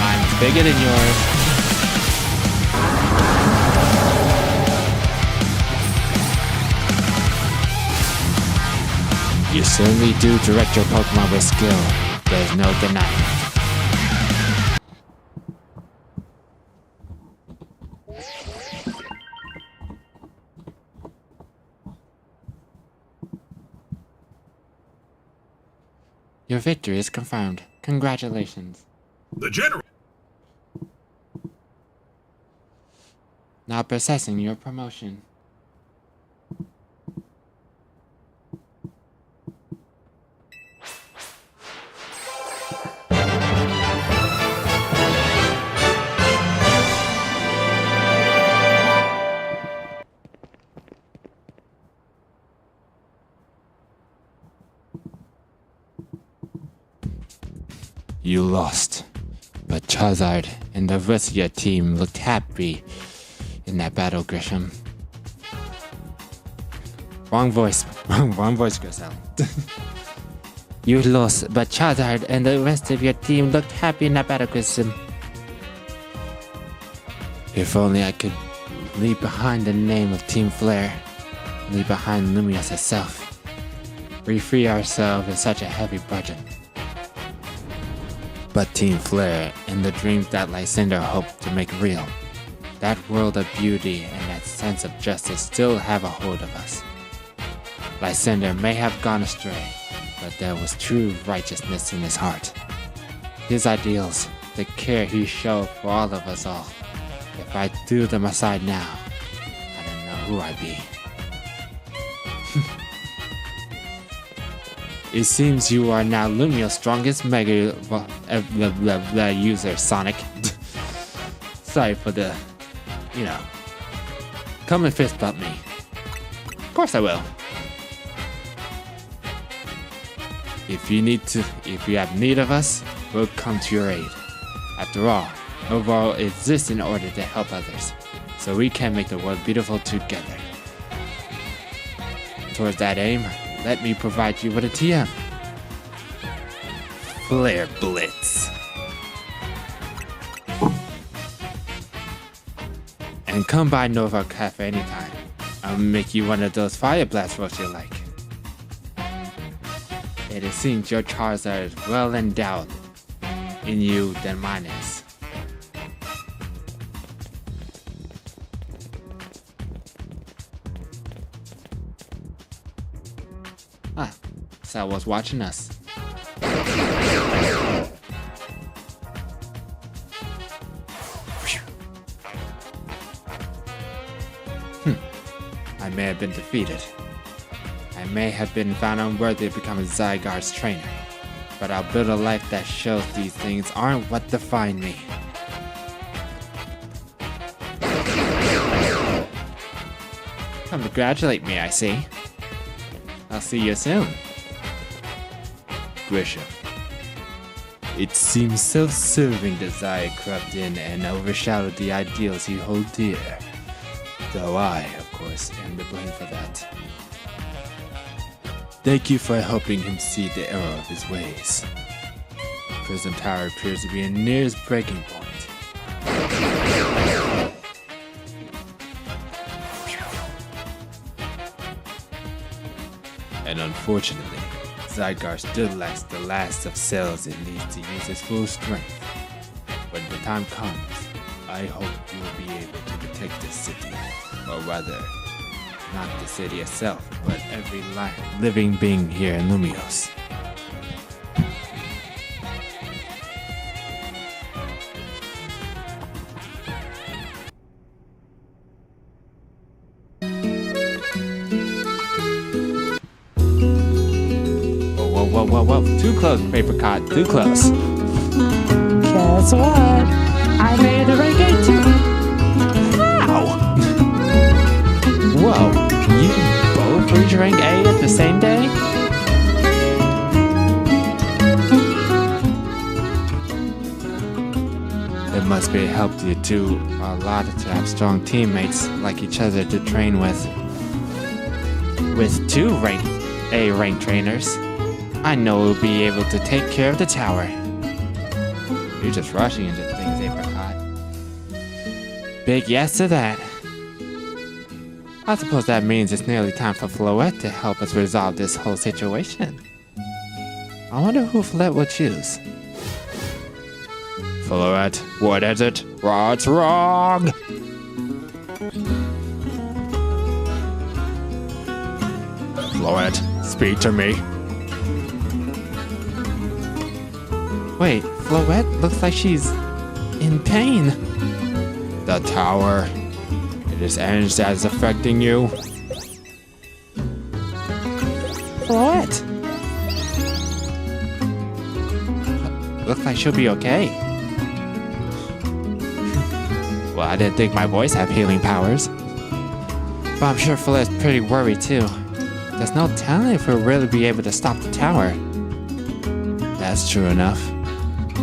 A: Mine's bigger than yours. You certainly do direct your Pokemon with skill. There's no denying it. Your victory is confirmed. Congratulations.
C: The general.
A: Now processing your promotion. You lost, but Charizard and the rest of your team looked happy in that battle, Grisham. Wrong voice, Grisel. You lost, but Charizard and the rest of your team looked happy in that battle, Grisham. If only I could leave behind the name of Team Flare, leave behind Lumiose itself. We free ourselves in such a heavy budget. But Team Flare and the dreams that Lysander hoped to make real, that world of beauty and that sense of justice still have a hold of us. Lysander may have gone astray, but there was true righteousness in his heart. His ideals, the care he showed for all of us all. If I threw them aside now, I don't know who I'd be. It seems you are now Lumio's strongest Mega user, Sonic. Sorry for the, come and fist bump me. Of course I will. If you have need of us, we'll come to your aid. After all, overall exists in order to help others, so we can make the world beautiful together. Towards that aim, let me provide you with a TM. Flare Blitz. And come by Nova Cafe anytime. I'll make you one of those fire blast rolls you like. It seems your Charizard is well endowed in you than mine is. So I was watching us. I may have been defeated. I may have been found unworthy of becoming Zygarde's trainer. But I'll build a life that shows these things aren't what define me. Come congratulate me, I see. I'll see you soon. Grisham. It seems self-serving desire crept in and overshadowed the ideals you hold dear. Though I, of course, am to blame for that. Thank you for helping him see the error of his ways. Prism Tower appears to be near its breaking point. And unfortunately, Zygarde still lacks the last of cells it needs to use its full strength. When the time comes, I hope you will be able to protect this city, or rather, not the city itself, but every living being here in Lumiose. Whoa, too close, Apricot, too close.
B: Guess what? I made a rank 8 too.
A: Ow! Whoa, you both reached rank A at the same day? It must be helped you two a lot to have strong teammates like each other to train with. With 2 rank A rank trainers, I know we'll be able to take care of the tower. You're just rushing into things, Apricot. Big yes to that. I suppose that means it's nearly time for Floette to help us resolve this whole situation. I wonder who Floette will choose. Floette, what is it? What's wrong? Floette, speak to me. Wait, Floette looks like she's in pain. The tower. It is Ange that is affecting you. Floette. Looks like she'll be okay. Well, I didn't think my voice had healing powers. But I'm sure Floette's pretty worried too. There's no telling if we'll really be able to stop the tower. That's true enough.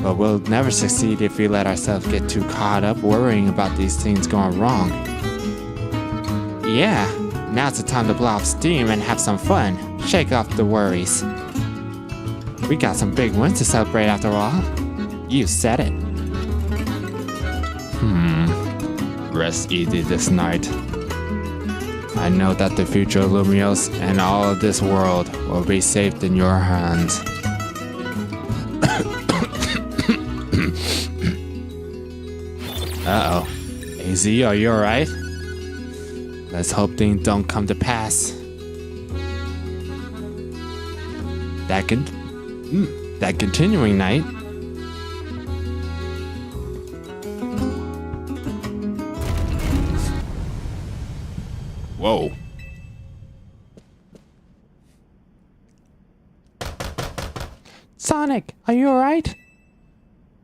A: But we'll never succeed if we let ourselves get too caught up worrying about these things going wrong. Yeah, now's the time to blow off steam and have some fun. Shake off the worries. We got some big wins to celebrate after all. You said it. Rest easy this night. I know that the future of Lumios and all of this world will be safe in your hands. Uh-oh. AZ, are you alright? Let's hope things don't come to pass. That continuing night. Whoa.
B: Sonic, are you alright?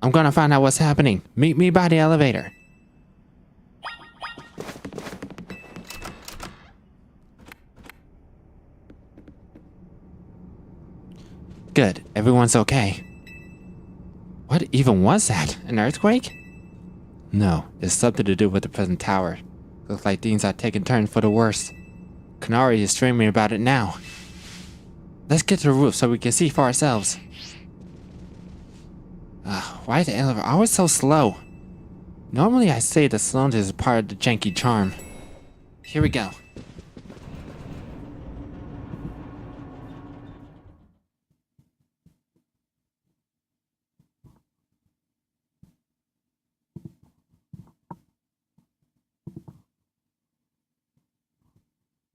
A: I'm gonna find out what's happening. Meet me by the elevator. Good, everyone's okay. What even was that? An earthquake? No, it's something to do with the present tower. Looks like things are taking turns for the worse. Kanari is streaming about it now. Let's get to the roof so we can see for ourselves. Why is the elevator always so slow? Normally I say the slowness is part of the janky charm. Here we go.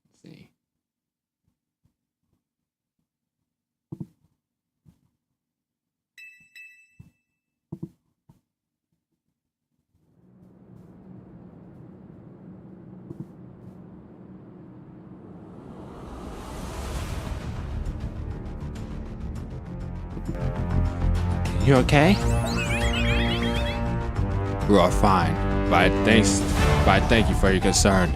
A: Let's see. You okay? We are fine, but thank you for your concern.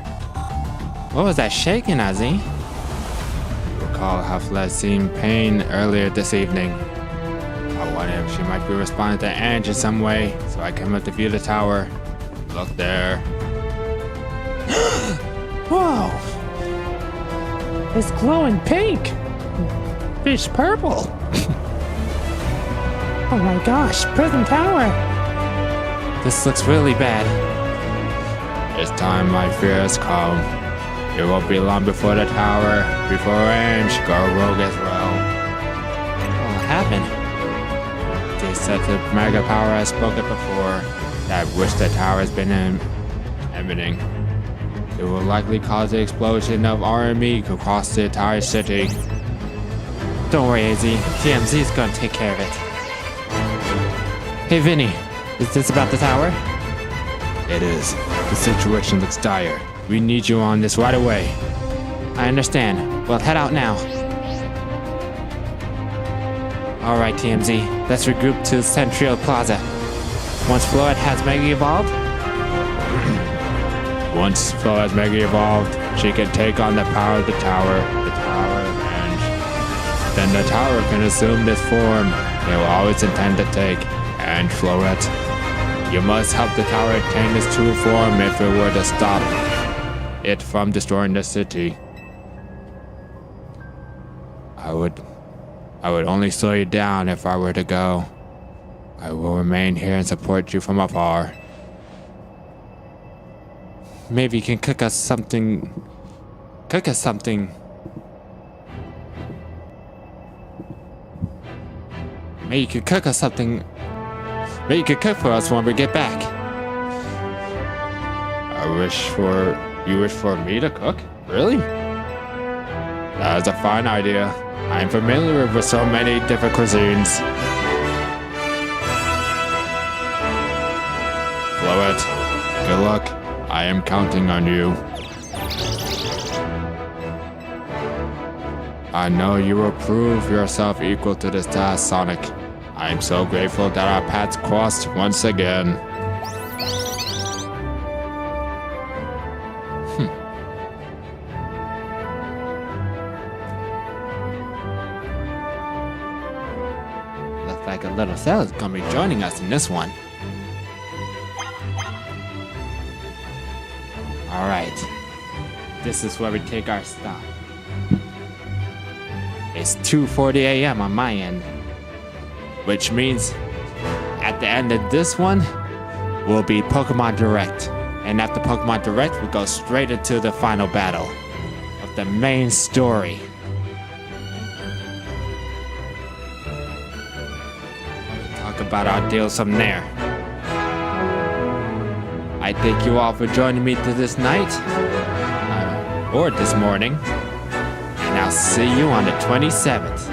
A: What was that shaking, Azzy? You recall how Floette seemed pain earlier this evening. I wonder if she might be responding to Ange in some way, so I came up to view the tower. Look there.
B: Whoa! It's glowing pink! Fish purple! Oh my gosh, Prison Tower!
A: This looks really bad. It's time my fear has come. It won't be long before the tower, before Ange go rogue as well. What happened? They said the mega power has spoken before that wish the tower has been emanating. It will likely cause the explosion of RME across the entire city. Don't worry, AZ. TMZ is gonna take care of it. Hey, Vinny. Is this about the tower? It is. The situation looks dire. We need you on this right away. I understand. Well, head out now. Alright, TMZ, let's regroup to Central Plaza. Once Floette has Mega Evolved, she can take on the power of the tower, and then the tower can assume this form it will always intend to take. And Floette, you must help the tower attain its true form if it were to stop it from destroying the city. I would only slow you down if I were to go. I will remain here and support you from afar. Maybe you can cook us something. Maybe you could cook us something. Maybe you could cook for us when we get back. You wish for me to cook? Really? That is a fine idea. I am familiar with so many different cuisines. Floette, good luck. I am counting on you. I know you will prove yourself equal to this task, Sonic. I am so grateful that our paths crossed once again. Looks like a little cell is gonna be joining us in this one. Alright, this is where we take our stop. It's 2:40 a.m. on my end, which means at the end of this one will be Pokemon Direct. And after Pokemon Direct, we go straight into the final battle of the main story. We'll talk about our deals from there. I thank you all for joining me this night, or this morning, and I'll see you on the 27th.